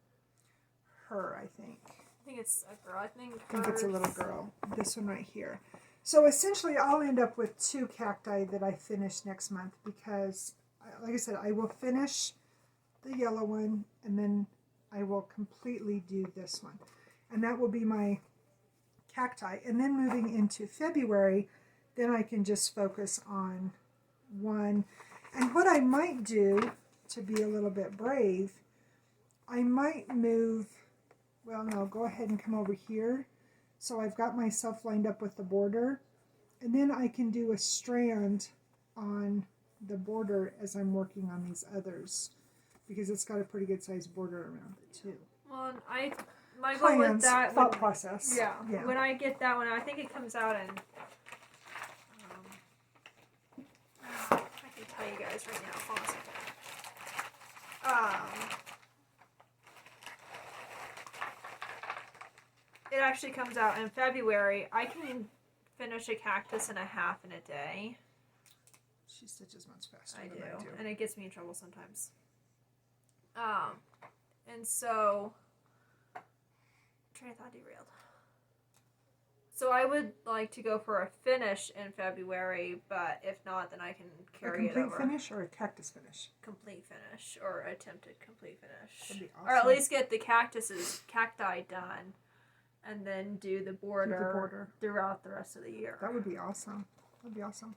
I think. I think it's a girl. I think It's a little girl. This one right here. So essentially, I'll end up with 2 cacti that I finish next month because, like I said, I will finish the yellow one, and then I will completely do this one. And that will be my cacti. And then moving into February, then I can just focus on one. And what I might do, to be a little bit brave, I might move, well, no, go ahead and come over here. So I've got myself lined up with the border. And then I can do a strand on the border as I'm working on these others, because it's got a pretty good sized border around it too. Well, my goal with that thought process. Yeah. When I get that one, I think it comes out in. I can tell you guys right now. Hold on a second. It actually comes out in February. I can finish a cactus and a half in a day. She stitches much faster I than do, I do. and it gets me in trouble sometimes. And so, train of thought derailed. So I would like to go for a finish in February, but if not, then I can carry it over. A complete finish or a cactus finish? Complete finish, or attempted complete finish. That'd be awesome. Or at least get the cacti done, and then do the border throughout the rest of the year. That would be awesome. That'd be awesome.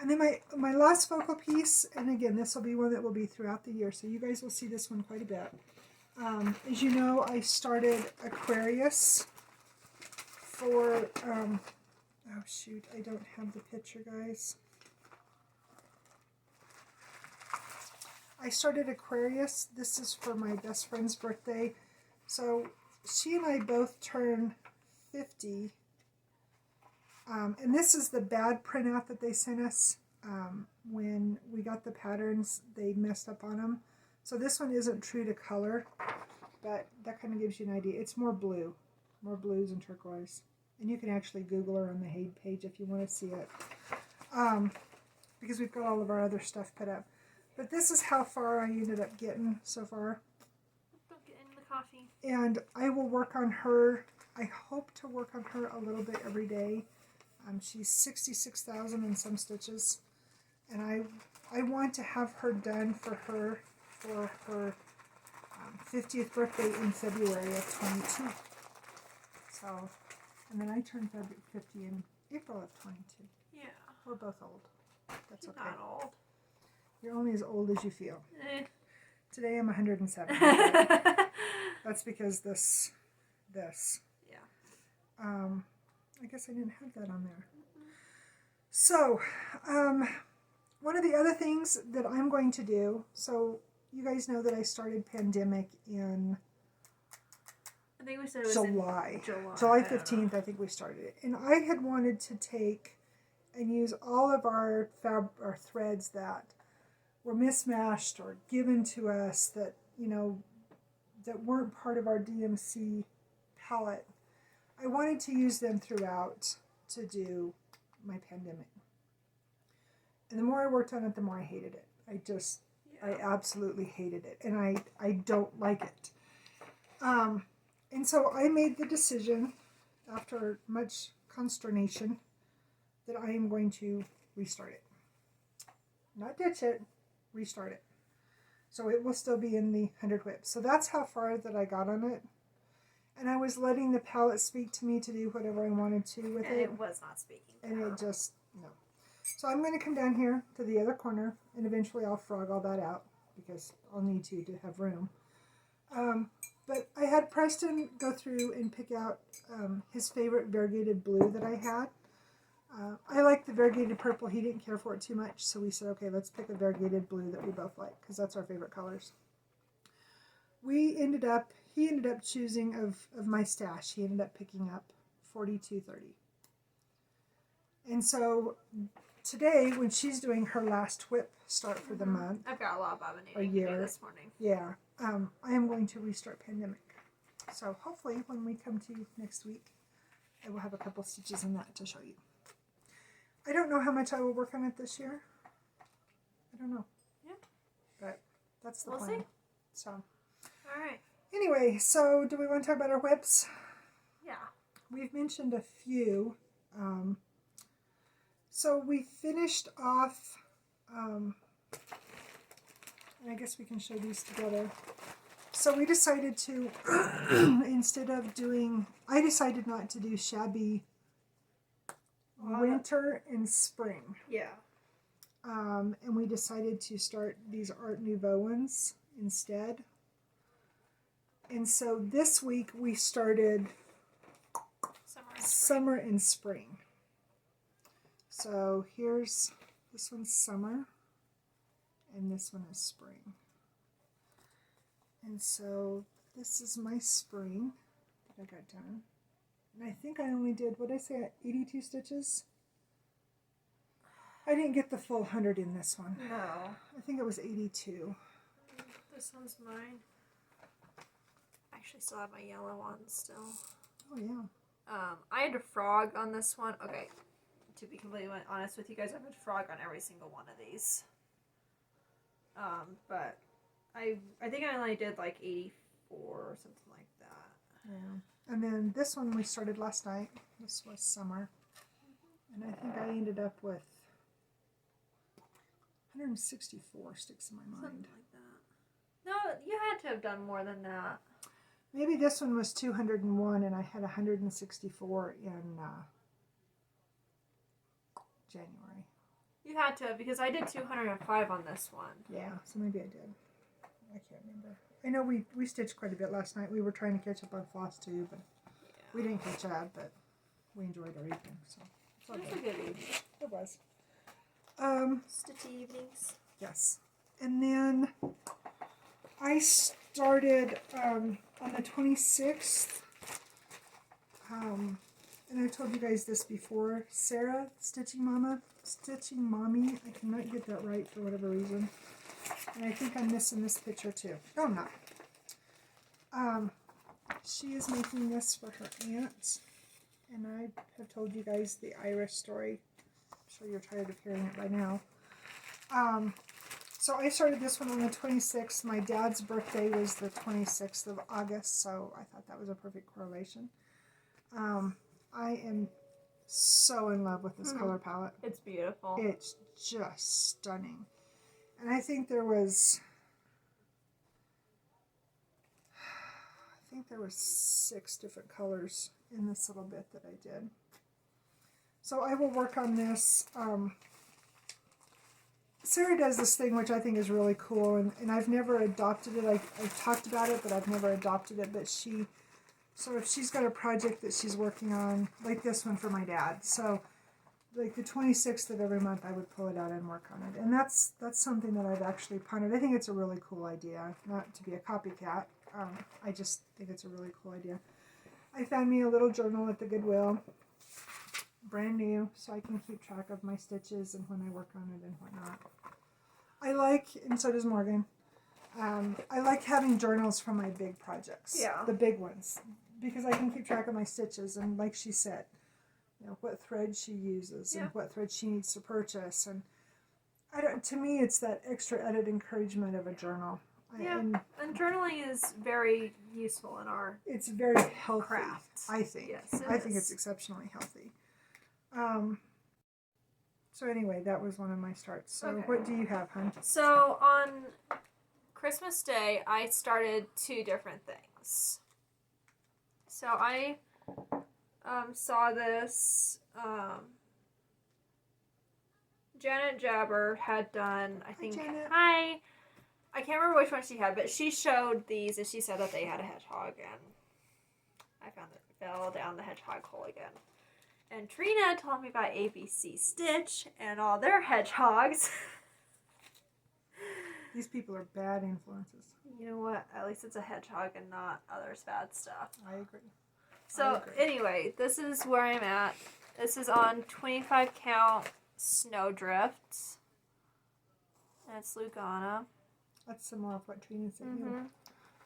And then my last focal piece, and again, this will be one that will be throughout the year, so you guys will see this one quite a bit. As you know, I started Aquarius for, oh shoot, I don't have the picture, guys. I started Aquarius. This is for my best friend's birthday. So she and I both turn 50. And this is the bad printout that they sent us. When we got the patterns, they messed up on them. So this one isn't true to color, but that kind of gives you an idea. It's more blue, more blues and turquoise. And you can actually Google her on the Haid page if you want to see it. Because we've got all of our other stuff put up. But this is how far I ended up getting so far. Don't get into the coffee. And I will work on her. I hope to work on her a little bit every day. She's 66,000 and some stitches. And I want to have her done for her 50th birthday in February of 22. So, and then I turned 50 in April of 22. Yeah. We're both old. That's okay. Not old. You're only as old as you feel. Today I'm 107. That's because this. Yeah. I guess I didn't have that on there. So, one of the other things that I'm going to do, so you guys know that I started Pandemic in I think we said it was July. in July 15th, I think we started it. And I had wanted to take and use all of our threads that were mismatched or given to us that, that weren't part of our DMC palette. I wanted to use them throughout to do my Pandemic. And the more I worked on it, the more I hated it. I absolutely hated it. And I don't like it. And so I made the decision, after much consternation, that I am going to restart it. Not ditch it, restart it. So it will still be in the 100 whips. So that's how far that I got on it. And I was letting the palette speak to me to do whatever I wanted to with And it. it was not speaking to And her. it just, no. So I'm going to come down here to the other corner, and eventually I'll frog all that out, because I'll need to have room. But I had Preston go through and pick out his favorite variegated blue that I had. I like the variegated purple. He didn't care for it too much, so we said, okay, let's pick a variegated blue that we both like, because that's our favorite colors. He ended up choosing of my stash. He ended up picking up 4230. And so today, when she's doing her last whip start for the month, I've got a lot of abominating to do this morning. yeah, I am going to restart Pandemic. So hopefully when we come to you next week, I will have a couple stitches in that to show you. I don't know how much I will work on it this year. I don't know. Yeah. But that's the We'll plan. see. So. All right. Anyway, so do we want to talk about our whips? Yeah. We've mentioned a few. So we finished off, and I guess we can show these together. So we decided to, instead of doing, I decided not to do shabby winter and spring. Yeah. And we decided to start these Art Nouveau ones instead. And so this week we started summer and spring. So here's, this one's summer, and this one is spring. And so this is my spring that I got done. And I think I only did, what did I say, 82 stitches? I didn't get the full 100 in this one. No. I think it was 82. This one's mine. I actually still have my yellow one still. Oh, yeah. I had a frog on this one. Okay, to be completely honest with you guys, I've had frog on every single one of these. But I think I only did like 84 or something like that. Yeah. And then this one we started last night. This was summer. And I think I ended up with 164 sticks in my mind. Something like that. No, you had to have done more than that. Maybe this one was 201 and I had 164 in January. You had to, because I did 205 on this one. Yeah, so maybe I did. I can't remember. I know we stitched quite a bit last night. We were trying to catch up on Flosstube, and we didn't catch up, but we enjoyed our evening. So It was a good evening. It was. Stitchy evenings. Yes. And then I started on the 26th, and I told you guys this before, Sarah, Stitching Mommy, I cannot get that right for whatever reason, and I think I'm missing this picture too. No, I'm not. She is making this for her aunt, and I have told you guys the Irish story. I'm sure you're tired of hearing it by now. So I started this one on the 26th. My dad's birthday was the 26th of August, so I thought that was a perfect correlation. I am so in love with this color palette. It's beautiful. It's just stunning. And I think there was 6 different colors in this little bit that I did. So I will work on this. Sarah does this thing which I think is really cool, and I've never adopted it. I've talked about it, but I've never adopted it. But so if she's got a project that she's working on, like this one for my dad, so like the 26th of every month I would pull it out and work on it. And that's something that I've actually pondered. I think it's a really cool idea, not to be a copycat. I just think it's a really cool idea. I found me a little journal at the Goodwill, brand new, so I can keep track of my stitches and when I work on it and whatnot. I like, and so does Morgan, I like having journals for my big projects. Yeah. The big ones. Because I can keep track of my stitches, and like she said, you know, what thread she uses and what thread she needs to purchase. And to me, it's that extra added encouragement of a journal. Yeah, and journaling is very useful in our It's very healthy, craft. I think. Yes, I think it's exceptionally healthy. So anyway, that was one of my starts. So what do you have, hon? So on Christmas Day, I started 2 different things. So I saw this. Janet Jabber had done, I think. Janet. Hi. I can't remember which one she had, but she showed these and she said that they had a hedgehog, and I found that it fell down the hedgehog hole again. And Trina told me about ABC Stitch and all their hedgehogs. These people are bad influences. You know what? At least it's a hedgehog and not others bad stuff. I agree. So anyway, this is where I'm at. This is on 25 count Snowdrift. And it's Lugana. That's similar to what Trina said. Mm-hmm. Yeah.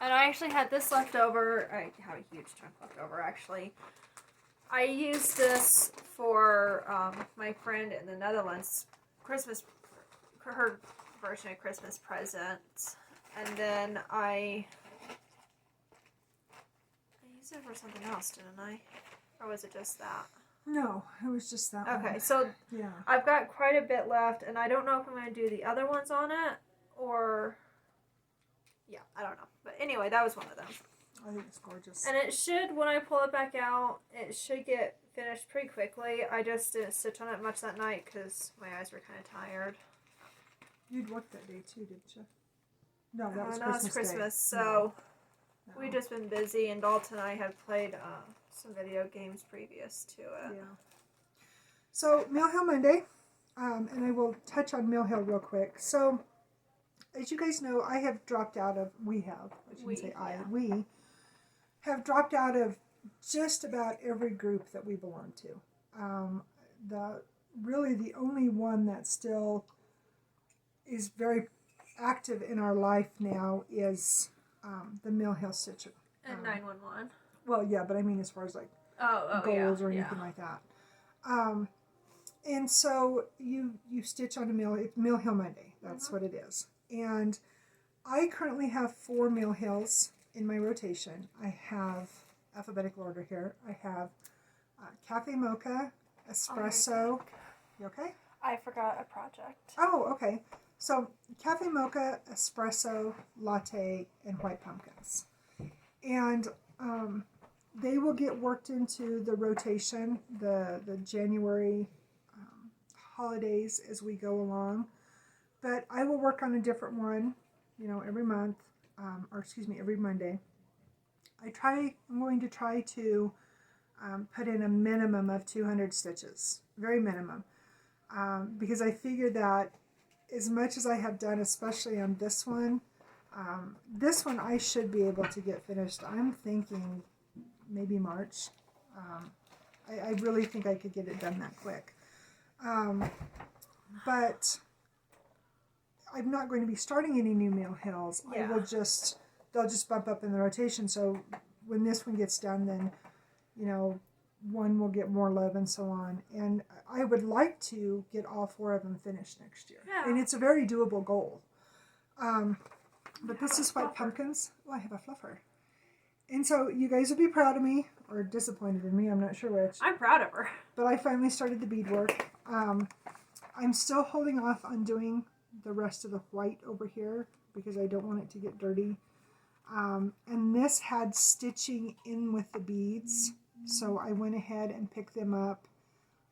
And I actually had this left over. I have a huge chunk left over, actually. I used this for my friend in the Netherlands her version of Christmas present. And then I used it for something else, didn't I? Or was it just that? No, it was just that one. Okay, so yeah. I've got quite a bit left, and I don't know if I'm going to do the other ones on it, or... Yeah, I don't know. But anyway, that was one of them. I think it's gorgeous. And it should, when I pull it back out, it should get finished pretty quickly. I just didn't stitch on it much that night because my eyes were kind of tired. You'd worked that day too, didn't you? No, that was no, Christmas it's Christmas, Day. so No. we've just been busy, and Dalton and I had played some video games previous to it. Yeah. So, Mill Hill Monday, and I will touch on Mill Hill real quick. So, as you guys know, I have dropped out of, we have dropped out of just about every group that we belong to. The only one that still is very active in our life now is the Mill Hill Stitcher. And 911. Well, yeah, but I mean as far as like goals or anything like that. And so you stitch on a Mill Hill Monday. That's what it is. And I currently have 4 Mill Hills in my rotation. I have alphabetical order here. I have Cafe Mocha, Espresso. You okay? I forgot a project. Oh, okay. So Cafe Mocha, Espresso, Latte, and White Pumpkins. And they will get worked into the rotation, the January holidays as we go along. But I will work on a different one, every month, every Monday. I'm going to try to put in a minimum of 200 stitches, very minimum, because I figure that as much as I have done, especially on this one I should be able to get finished. I'm thinking maybe March. I really think I could get it done that quick. But I'm not going to be starting any new Mill Hills. Yeah. They'll just bump up in the rotation. So when this one gets done, then, one will get more love and so on. And I would like to get all 4 of them finished next year. Yeah. And it's a very doable goal. But this is White Pumpkins. Oh, I have a fluffer. And so you guys will be proud of me or disappointed in me. I'm not sure which. I'm proud of her. But I finally started the beadwork. I'm still holding off on doing the rest of the white over here because I don't want it to get dirty. And this had stitching in with the beads. So I went ahead and picked them up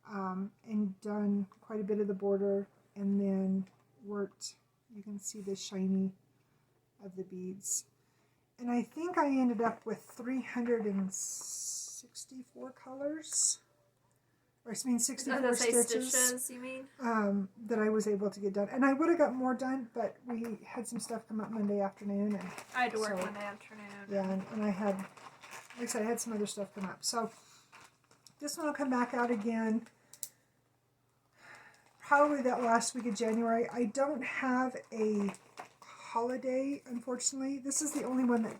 and done quite a bit of the border and then worked, you can see the shiny of the beads. And I think I ended up with 364 colors. Or 64 stitches, you mean? That I was able to get done. And I would have got more done, but we had some stuff come up Monday afternoon. And I had to work Monday afternoon. Yeah, and I had, like I said, I had some other stuff come up. So this one will come back out again probably that last week of January. I don't have a holiday, unfortunately. This is the only one that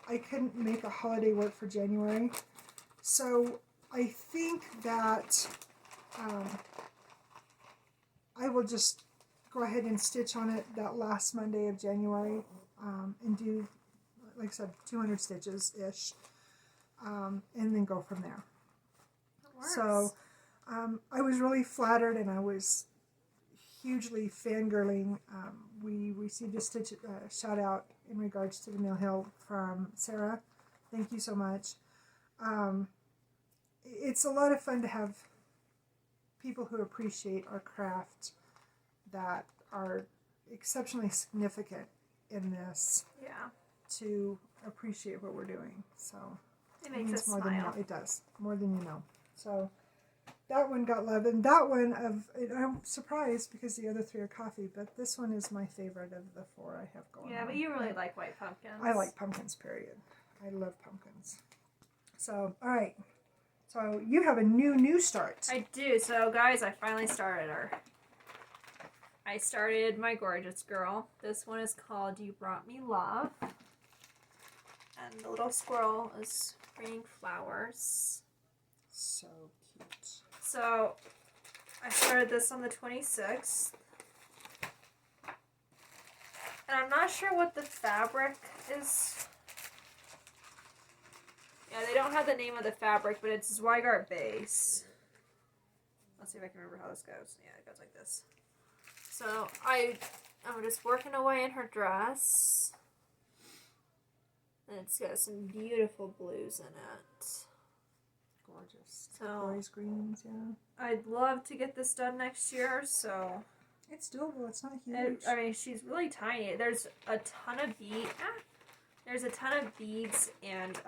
I couldn't make a holiday work for January. So I think that I will just go ahead and stitch on it that last Monday of January and do, like I said, 200 stitches-ish, and then go from there. That works. So I was really flattered and I was hugely fangirling. We received a shout out in regards to the Mill Hill from Sarah. Thank you so much. It's a lot of fun to have people who appreciate our craft that are exceptionally significant in this to appreciate what we're doing. So it makes us more smile. than you know. It does, more than you know. So that one got love, and that one I'm surprised because the other three are coffee, but this one is my favorite of the four I have going. Yeah, but you really like white pumpkins. I like pumpkins, period. I love pumpkins. So, all right. So you have a new start. I do. So, guys, I finally started her. I started my gorgeous girl. This one is called You Brought Me Love. And the little squirrel is bringing flowers. So cute. So, I started this on the 26th. And I'm not sure what the fabric is. Yeah, they don't have the name of the fabric, but it's Zweigart base. Let's see if I can remember how this goes. Yeah, it goes like this. So I'm just working away in her dress. And it's got some beautiful blues in it. Gorgeous. So, Boys greens, yeah. I'd love to get this done next year, so... It's doable. It's not huge. I mean, she's really tiny. There's a ton of There's a ton of beads and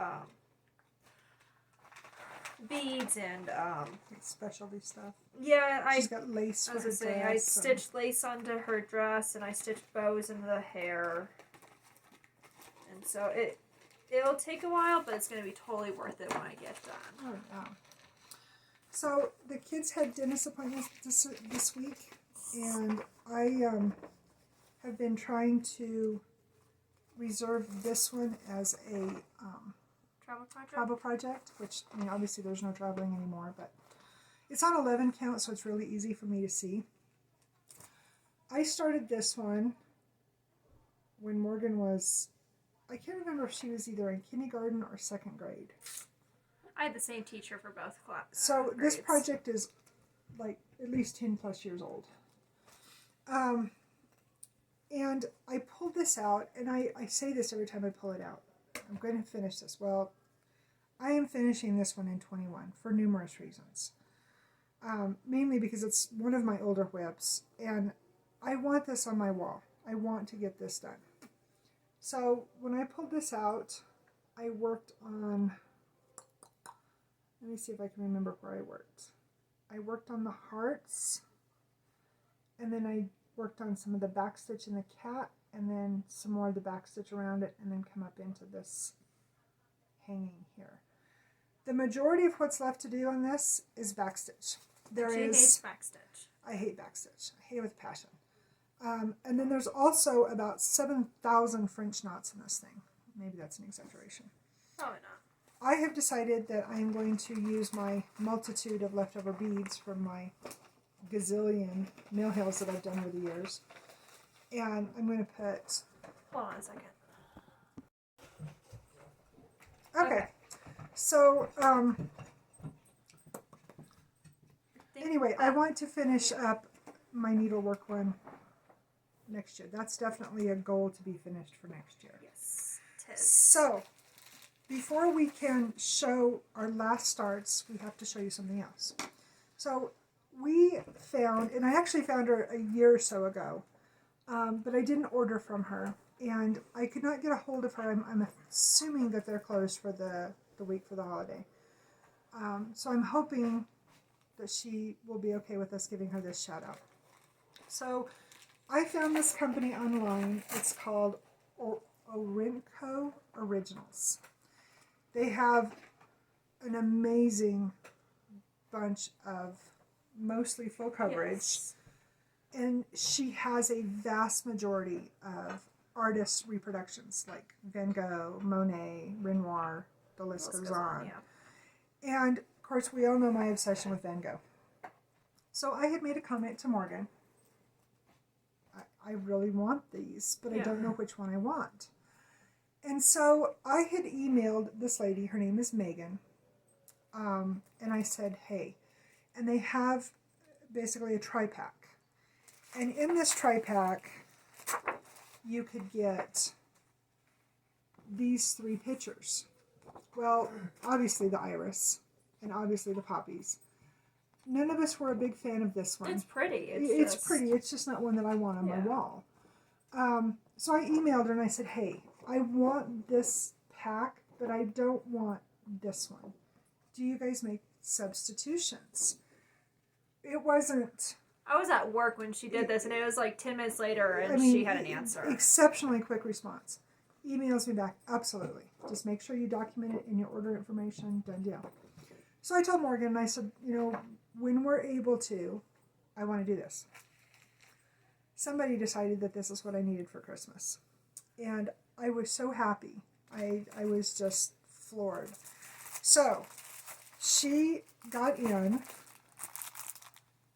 specialty stuff. Yeah, She's got lace. I was gonna say I stitched lace onto her dress and I stitched bows into the hair, and so it'll take a while, but it's gonna be totally worth it when I get done. Oh yeah. So the kids had dentist appointments this week, and I have been trying to reserve this one as a travel project, which, I mean, obviously there's no traveling anymore, but it's on 11 count, so it's really easy for me to see. I started this one when Morgan was, I can't remember if she was either in kindergarten or second grade. I had the same teacher for both classes. So this project is like at least 10 plus years old. And I pulled this out, and I say this every time I pull it out. I'm going to finish this. Well, I am finishing this one in 21 for numerous reasons. Mainly because it's one of my older whips, and I want this on my wall. I want to get this done. So when I pulled this out, I worked on, let me see if I can remember where I worked. I worked on the hearts, and then I worked on some of the backstitch in the cat, and then some more of the backstitch around it, and then come up into this hanging here. The majority of what's left to do on this is backstitch. She hates backstitch. I hate backstitch. I hate it with passion. And then there's also about 7,000 French knots in this thing. Maybe that's an exaggeration. Probably not. I have decided that I am going to use my multitude of leftover beads from my gazillion nail hills that I've done over the years. And I'm going to put... Hold on a second. Okay. So, anyway, I want to finish up my needlework one next year. That's definitely a goal to be finished for next year. Yes, it is. So, before we can show our last starts, we have to show you something else. So, we found, and I actually found her a year or so ago, but I didn't order from her, and I could not get a hold of her. I'm assuming that they're closed for the week for the holiday. So I'm hoping that she will be okay with us giving her this shout out. So I found this company online. It's called Orinco Originals. They have an amazing bunch of mostly full coverage. Yes. And she has a vast majority of artist reproductions like Van Gogh, Monet, Renoir, the list goes on. Yeah. And of course, we all know my obsession with Van Gogh. So I had made a comment to Morgan. I really want these, but I don't know which one I want. And so I had emailed this lady, her name is Megan, and I said, hey, and they have basically a tri-pack. And in this tri-pack, you could get these 3 pictures. Well, obviously the iris and obviously the poppies. None of us were a big fan of this one. It's pretty. It's pretty. It's just not one that I want on my wall. So I emailed her and I said, hey, I want this pack, but I don't want this one. Do you guys make substitutions? It wasn't... I was at work when she did this, and it was like 10 minutes later, and she had an answer. Exceptionally quick response. Emails me back, absolutely. Just make sure you document it in your order information, done deal. So I told Morgan, and I said, when we're able to, I want to do this. Somebody decided that this is what I needed for Christmas. And I was so happy. I was just floored. So she got in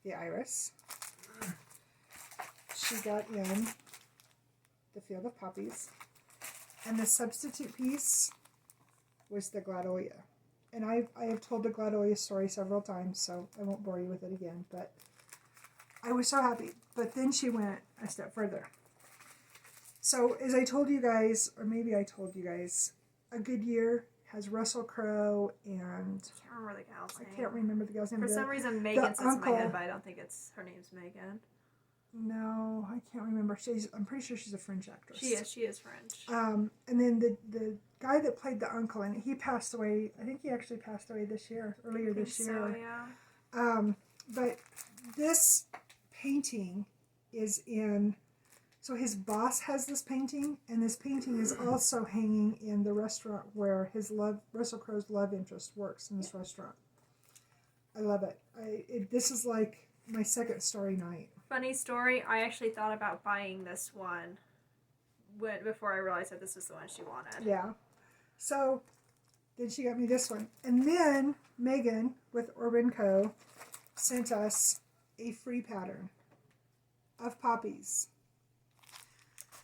the iris. She got in the Field of Poppies. And the substitute piece was the Gladolia. And I have told the Gladolia story several times, so I won't bore you with it again. But I was so happy. But then she went a step further. So as I told you guys, or maybe I told you guys, a good year has Russell Crowe and... I can't remember the gal's name. I can't remember the gal's name. For some reason, Megan sits in my head, but I don't think her name's Megan. No, I can't remember. I'm pretty sure she's a French actress. She is French. And then the guy that played the uncle, and he passed away. I think he actually passed away earlier this year. So, yeah. But this painting is in. So his boss has this painting, and this painting is also hanging in the restaurant where Russell Crowe's love interest works in this restaurant. I love it. This is like my second story night. Funny story, I actually thought about buying this one before I realized that this was the one she wanted. Yeah. So then she got me this one. And then Megan with Orrinco sent us a free pattern of poppies.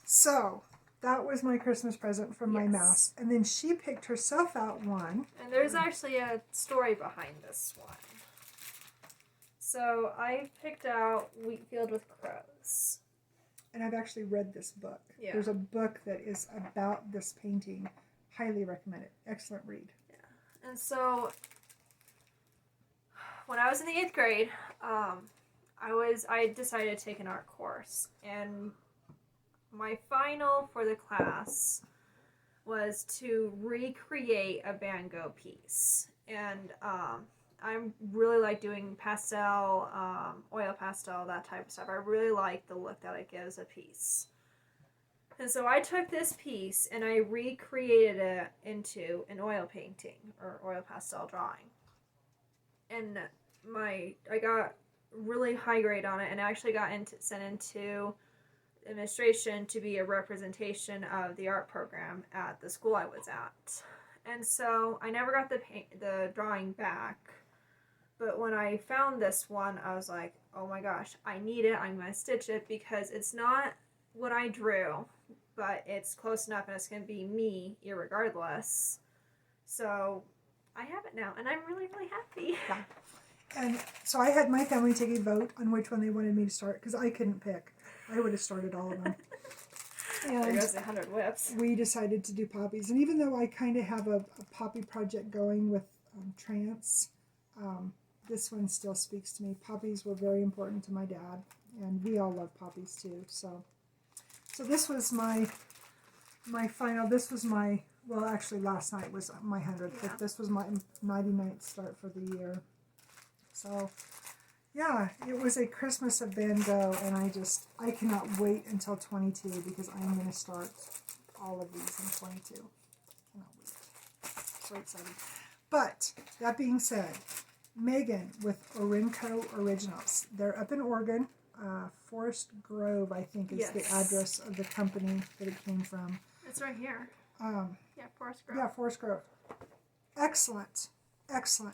So that was my Christmas present from my mouse. And then she picked herself out one. And there's actually a story behind this one. So I picked out Wheatfield with Crows. And I've actually read this book. Yeah. There's a book that is about this painting. Highly recommend it. Excellent read. Yeah. And when I was in the 8th grade, I decided to take an art course. And my final for the class was to recreate a Van Gogh piece. And I really like doing pastel, oil pastel, that type of stuff. I really like the look that it gives a piece. And so I took this piece and I recreated it into an oil painting or oil pastel drawing. And I got really high grade on it, and I actually got sent into administration to be a representation of the art program at the school I was at. And so I never got the drawing back. But when I found this one, I was like, oh my gosh, I need it. I'm going to stitch it because it's not what I drew, but it's close enough and it's going to be me irregardless. So I have it now, and I'm really, really happy. Yeah. And so I had my family take a vote on which one they wanted me to start because I couldn't pick. I would have started all of them. And there goes 100 whips. We decided to do poppies. And even though I kind of have a poppy project going with trance, this one still speaks to me. Poppies were very important to my dad, and we all love poppies too. So this was my final. This was my, well, actually last night was my 100th, but this was my 99th start for the year. So yeah, it was a Christmas of Van Gogh, and I cannot wait until 22 because I'm going to start all of these in 22. Cannot wait. So excited. But that being said, Megan with Orrinco Originals. They're up in Oregon. Forest Grove, I think, is the address of the company that it came from. It's right here. Forest Grove. Yeah, Forest Grove. Excellent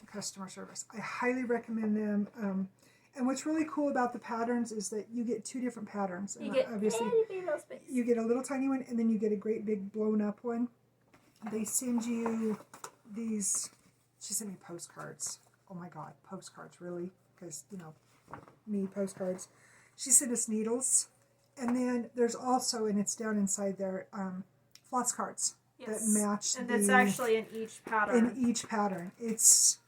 customer service. I highly recommend them. And what's really cool about the patterns is that you get two different patterns. You get obviously you get a little tiny one, and then you get a great big blown up one. They send you these. She sent me postcards. Oh my God, postcards, really? Because, me, postcards. She sent us needles. And then there's also, and it's down inside there, floss cards. Yes. that match and it's actually in each pattern. In each pattern. It's,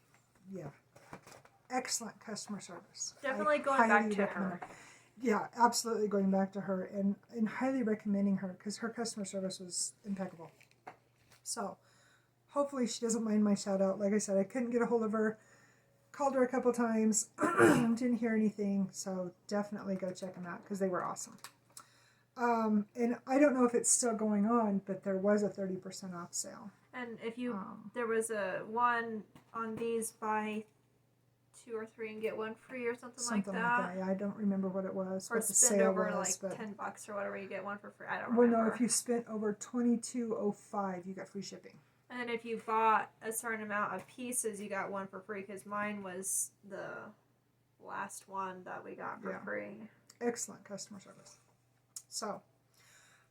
yeah, excellent customer service. Definitely going back to her. Yeah, absolutely going back to her and highly recommending her because her customer service was impeccable. So, hopefully she doesn't mind my shout out. Like I said, I couldn't get a hold of her. Called her a couple times. Didn't hear anything. So, definitely go check them out because they were awesome. And I don't know if it's still going on, but there was a 30% off sale. And if you, there was a one on these buy 2 or 3 and get 1 free or something like that. Yeah, I don't remember what it was. Or what the spend sale over was, like $10 or whatever, you get 1 for free. I don't remember. Well, no, if you spent over $22.05, you got free shipping. And then if you bought a certain amount of pieces, you got 1 for free because mine was the last one that we got for free. Excellent customer service. So,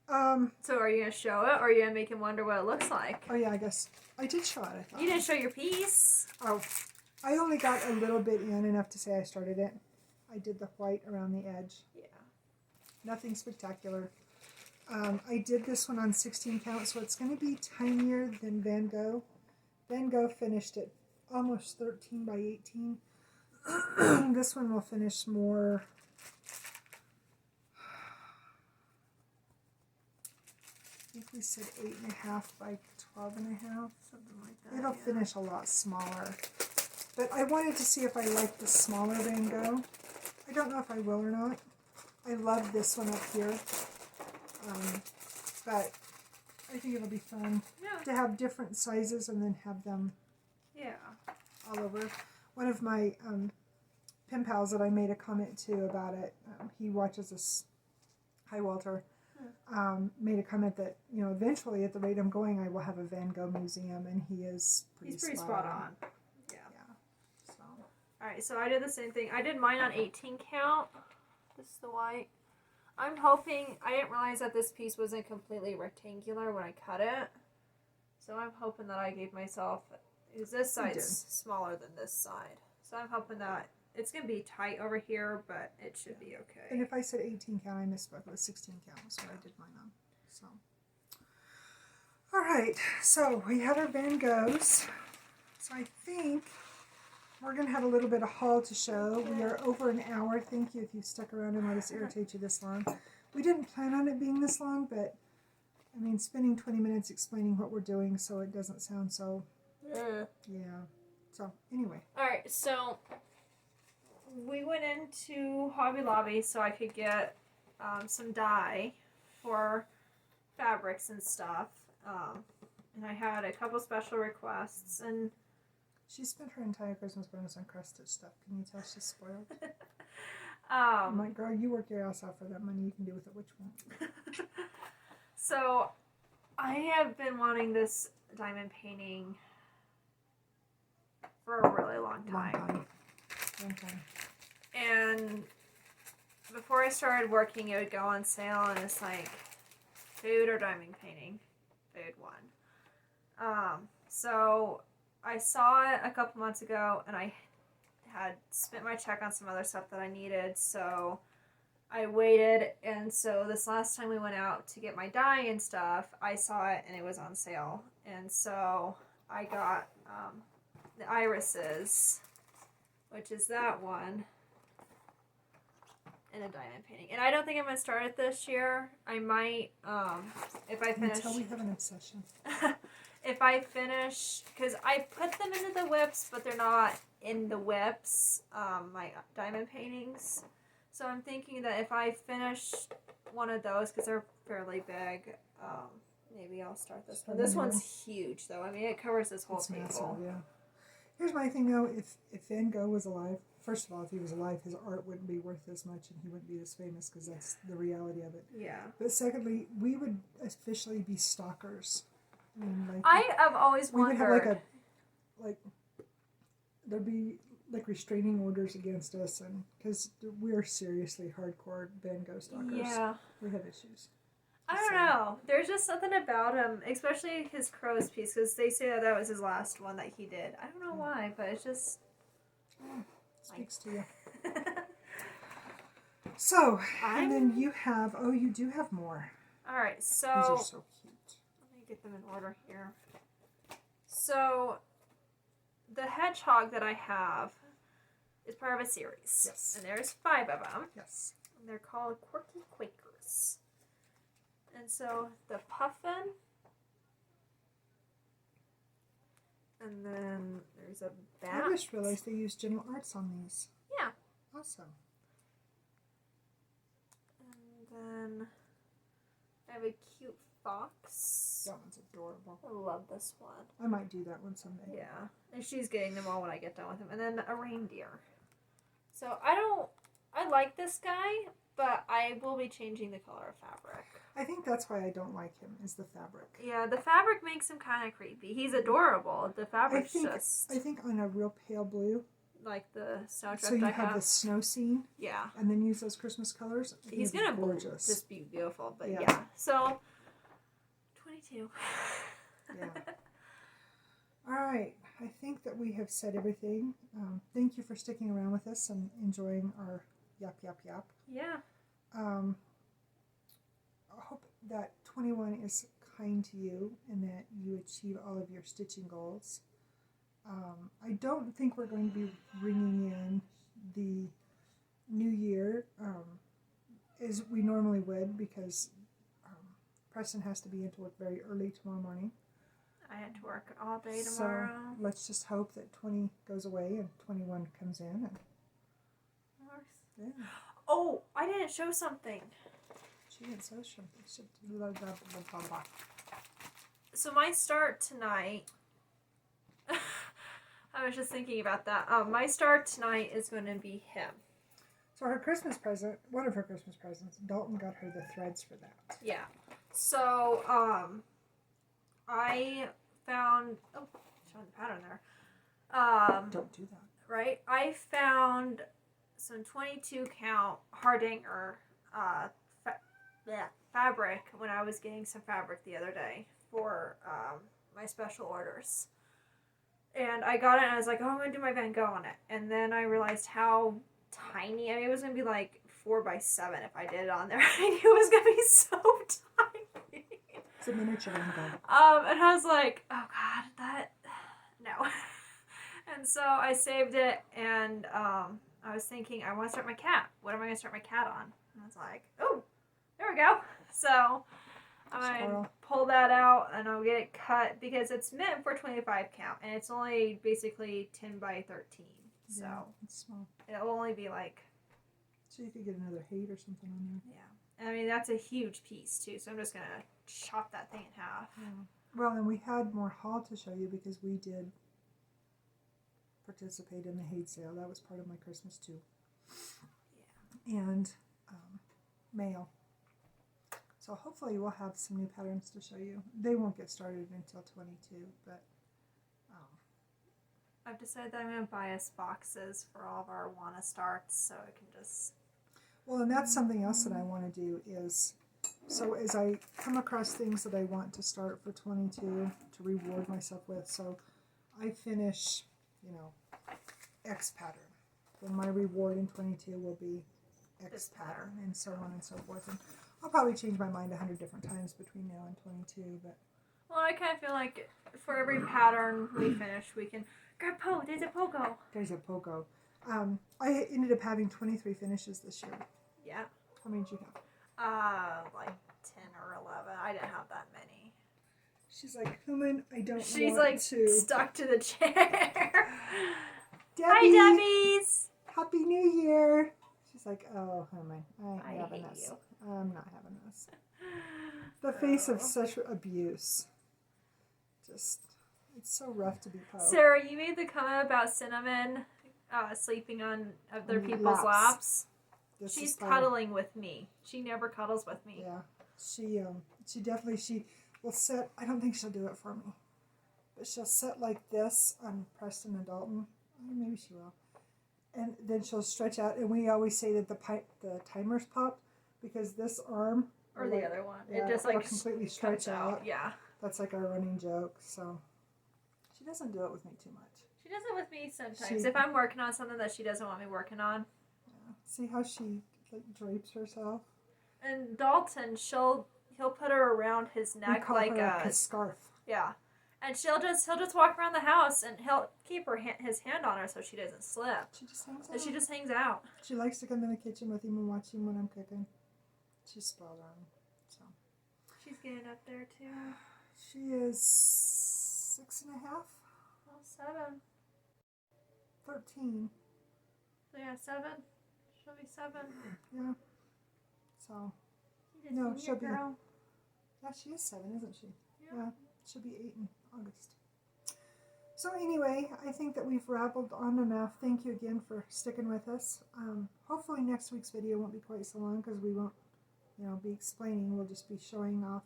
so are you gonna show it, or are you gonna make him wonder what it looks like? Oh yeah, I guess I did show it. I thought. You didn't show your piece. Oh, I only got a little bit in, enough to say I started it. I did the white around the edge. Yeah. Nothing spectacular. I did this one on 16 count, so it's going to be tinier than Van Gogh. Van Gogh finished it almost 13 by 18. This one will finish more. I think we said 8.5 by 12.5. Something like that. It'll finish a lot smaller. But I wanted to see if I like the smaller Van Gogh. I don't know if I will or not. I love this one up here. But I think it'll be fun to have different sizes and then have them all over. One of my pen pals that I made a comment to about it, he watches this, hi Walter, made a comment that, you know, eventually at the rate I'm going, I will have a Van Gogh museum, and he is pretty spot on. Yeah. So. Alright, so I did the same thing. I did mine on 18 count. This is the white. I'm hoping, I didn't realize that this piece wasn't completely rectangular when I cut it. So I'm hoping that I gave myself, because this side's smaller than this side. So I'm hoping that it's going to be tight over here, but it should be okay. And if I said 18 count, I misspoke. It was 16 count. That's what I did mine on. So, all right. So we had our Van Goghs. So I think we're going to have a little bit of haul to show. We are over an hour. Thank you if you stuck around and let us irritate you this long. We didn't plan on it being this long, but I mean, spending 20 minutes explaining what we're doing so it doesn't sound so, yeah. So, anyway. All right, so we went into Hobby Lobby so I could get some dye for fabrics and stuff. And I had a couple special requests. And she spent her entire Christmas bonus on crusted stuff. Can you tell she's spoiled? I'm like, girl, you work your ass off for that money. You can do with it what you want. So, I have been wanting this diamond painting for a really long time. Long time. And before I started working, it would go on sale, and it's like, food or diamond painting? Food won. So, I saw it a couple months ago, and I had spent my check on some other stuff that I needed, so I waited, and so this last time we went out to get my dye and stuff, I saw it and it was on sale, and so I got the irises, which is that one, and a diamond painting. And I don't think I'm going to start it this year. I might, if I finish... Until we have an obsession. If I finish, because I put them into the whips, but they're not in the whips, my diamond paintings. So I'm thinking that if I finish one of those, because they're fairly big, maybe I'll start this one. This one's huge, though. I mean, it covers this whole table. Massive, yeah. Here's my thing, though. If Van Gogh was alive, first of all, if he was alive, his art wouldn't be worth as much, and he wouldn't be as famous, because that's the reality of it. Yeah. But secondly, we would officially be stalkers. I mean, like, I have always wondered. We would have there'd be like restraining orders against us, and because we're seriously hardcore Van Gogh stalkers. Yeah. We have issues. I don't know. There's just something about him, especially his crow's piece, because they say that was his last one that he did. I don't know why, but it's just... speaks to you. So, and then you have... Oh, you do have more. Alright, so... These are so cute. Let me get them in order here. So, the hedgehog that I have is part of a series. Yes. And there's 5 of them. Yes. And they're called Quirky Quakers. And so, the puffin. And then there's a bat. I just realized they used General Arts on these. Yeah. Awesome. And then I have a cute fox. That one's adorable. I love this one. I might do that one someday. Yeah. And she's getting them all when I get done with them. And then a reindeer. So I like this guy, but I will be changing the color of fabric. I think that's why I don't like him, is the fabric. Yeah, the fabric makes him kind of creepy. He's adorable. The fabric's I think on a real pale blue, like the snowdrift so you I have the snow scene, Yeah. and then use those Christmas colors. He's it'd going be to gorgeous. just be beautiful. But Yeah. yeah. So, 22. Yeah. All right. I think that we have said everything. Thank you for sticking around with us and enjoying our yap, yap, yap. Yeah. I hope that 21 is kind to you and that you achieve all of your stitching goals. I don't think we're going to be bringing in the new year as we normally would because Preston has to be into work very early tomorrow morning. I had to work all day tomorrow. So let's just hope that 20 goes away and 21 comes in. And, yeah. Oh, I didn't show something. She didn't say something. She blah, blah, blah, blah, blah. So my start tonight, I was just thinking about that. My start tonight is going to be him. So her Christmas present, one of her Christmas presents, Dalton got her the threads for that. Yeah. So, I found, showing the pattern there. Don't do that. Right? I found some 22 count Hardanger fabric when I was getting some fabric the other day for my special orders. And I got it and I was like, oh, I'm going to do my Van Gogh on it. And then I realized how tiny, I mean, it was going to be like 4x7 if I did it on there. I knew it was going to be so tiny. It's a miniature Van Gogh. And I was like, oh God, no. And so I saved it and I was thinking, I want to start my cat. What am I going to start my cat on? And I was like, oh, there we go. So I'm going to pull that out and I'll get it cut because it's meant for 25 count and it's only basically 10 by 13. So yeah, it's small. It'll only be like... So you could get another height or something on there. Yeah. I mean, that's a huge piece too. So I'm just going to chop that thing in half. Yeah. Well, and we had more haul to show you because we did participate in the Hade sale. That was part of my Christmas too. Yeah. And mail. So hopefully we'll have some new patterns to show you. They won't get started until 22, but I've decided that I'm going to buy us boxes for all of our Wanna starts so I can just... Well, and that's something else that I want to do is, so as I come across things that I want to start for 22 to reward myself with, so I finish, X pattern. Then my reward in 22 will be X pattern, and so on and so forth. And I'll probably change my mind 100 different times between now and 22, but... Well, I kind of feel like for every pattern we finish, we can... Grandpa, there's a pogo. There's a pogo. I ended up having 23 finishes this year. Yeah. How many did you have? Like 10 or 11. I didn't have that many. She's like, Human, I don't She's want like to. stuck to the chair. Debbie, Hi, Debbie's. Happy New Year. She's like, oh, Human, I ain't I having hate this. you. I'm not having this. The face of such abuse. Just, it's so rough to be Poe. Sarah, you made the comment about Cinnamon sleeping on other people's laps. She's cuddling with me. She never cuddles with me. Yeah. She definitely, will sit, I don't think she'll do it for me. But she'll sit like this on Preston and Dalton. Oh, maybe she will. And then she'll stretch out, and we always say that the timers popped because this arm... Or the other one. Yeah, it just like completely stretch out. Yeah. That's like our running joke, so... She doesn't do it with me too much. She does it with me sometimes. If I'm working on something that she doesn't want me working on. Yeah. See how she drapes herself? And Dalton, he'll put her around his We neck call like her a scarf. yeah, and he'll just walk around the house and he'll keep his hand on her so she doesn't slip. She just hangs out. And she just hangs out. She likes to come in the kitchen with him and watch him when I'm cooking. She's spoiled on him. So She's getting up there too. she is 6.5, Well, 7. 13. So yeah, 7. She'll be 7. Yeah. So She's a no, senior she'll be. girl. Yeah, she is 7, isn't she? Yeah. She'll be 8 in August. So anyway, I think that we've rabbled on enough. Thank you again for sticking with us. Hopefully next week's video won't be quite so long because we won't, be explaining. We'll just be showing off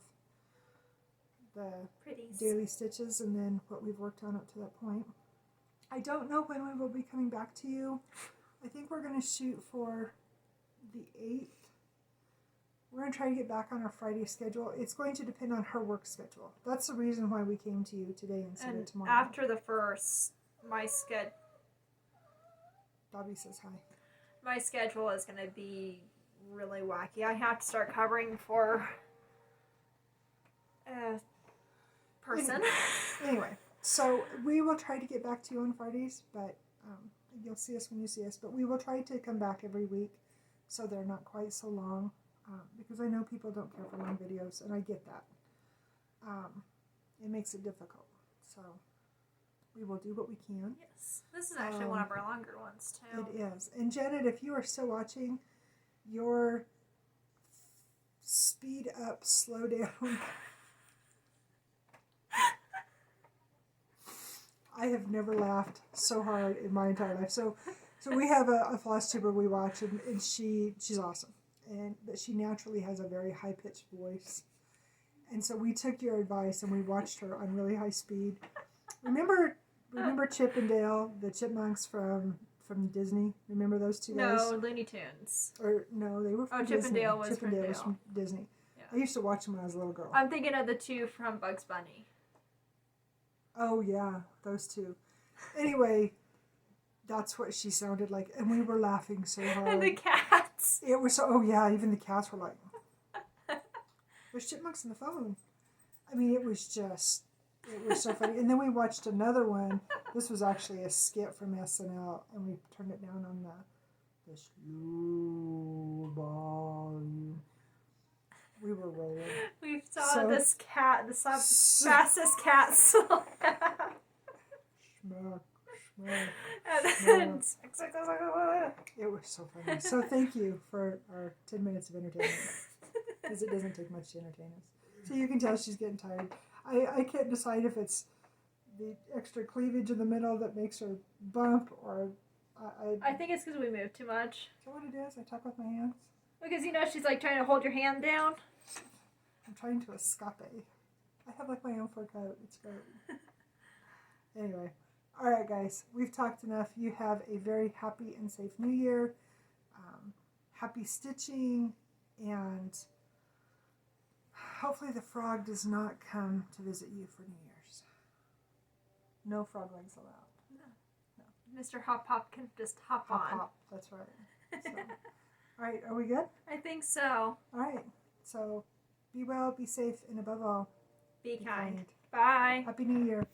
the Pretties. daily stitches and then what we've worked on up to that point. I don't know when we will be coming back to you. I think we're going to shoot for the 8th. We're going to try to get back on our Friday schedule. It's going to depend on her work schedule. That's the reason why we came to you today instead of tomorrow. After the 1st, Bobby says hi. My schedule is going to be really wacky. I have to start covering for a person. Anyway, so we will try to get back to you on Fridays, but you'll see us when you see us. But we will try to come back every week so they're not quite so long. Because I know people don't care for long videos, and I get that. It makes it difficult. So we will do what we can. Yes. This is actually one of our longer ones, too. It is. And Janet, if you are still watching, your speed up, slow down. I have never laughed so hard in my entire life. So we have a Flosstuber we watch, and she's awesome. But she naturally has a very high-pitched voice. And so we took your advice and we watched her on really high speed. Remember Chip and Dale, the chipmunks from Disney? Remember those two guys? No, Looney Tunes. Or no, they were from Chip Disney. and Dale was Chip from and Dale Dale. was from Disney. Yeah. I used to watch them when I was a little girl. I'm thinking of the two from Bugs Bunny. Oh yeah, those two. Anyway, that's what she sounded like, and we were laughing so hard. And the cats. It was so, oh yeah, even the cats were like, there's chipmunks in the phone. I mean, it was so funny. And then we watched another one. This was actually a skit from SNL, and we turned it down on the slow volume. We were rolling. We saw this cat, the fastest cat slow. Schmuck, schmuck. And then It was so funny. So thank you for our 10 minutes of entertainment. Because it doesn't take much to entertain us. So you can tell she's getting tired. I can't decide if it's the extra cleavage in the middle that makes her bump or... I think it's because we move too much. Is that what it is? I talk with my hands? Because, she's like trying to hold your hand down. I'm trying to escape. I have like my own fur coat. It's great. Anyway. Alright guys, we've talked enough. You have a very happy and safe New Year. Happy stitching, and hopefully the frog does not come to visit you for New Year's. No frog legs allowed. No. Mr. Hop Hop can just hop on. Hop, that's right. So, alright, are we good? I think so. Alright, so be well, be safe, and above all, Be kind. Bye. Happy New Year.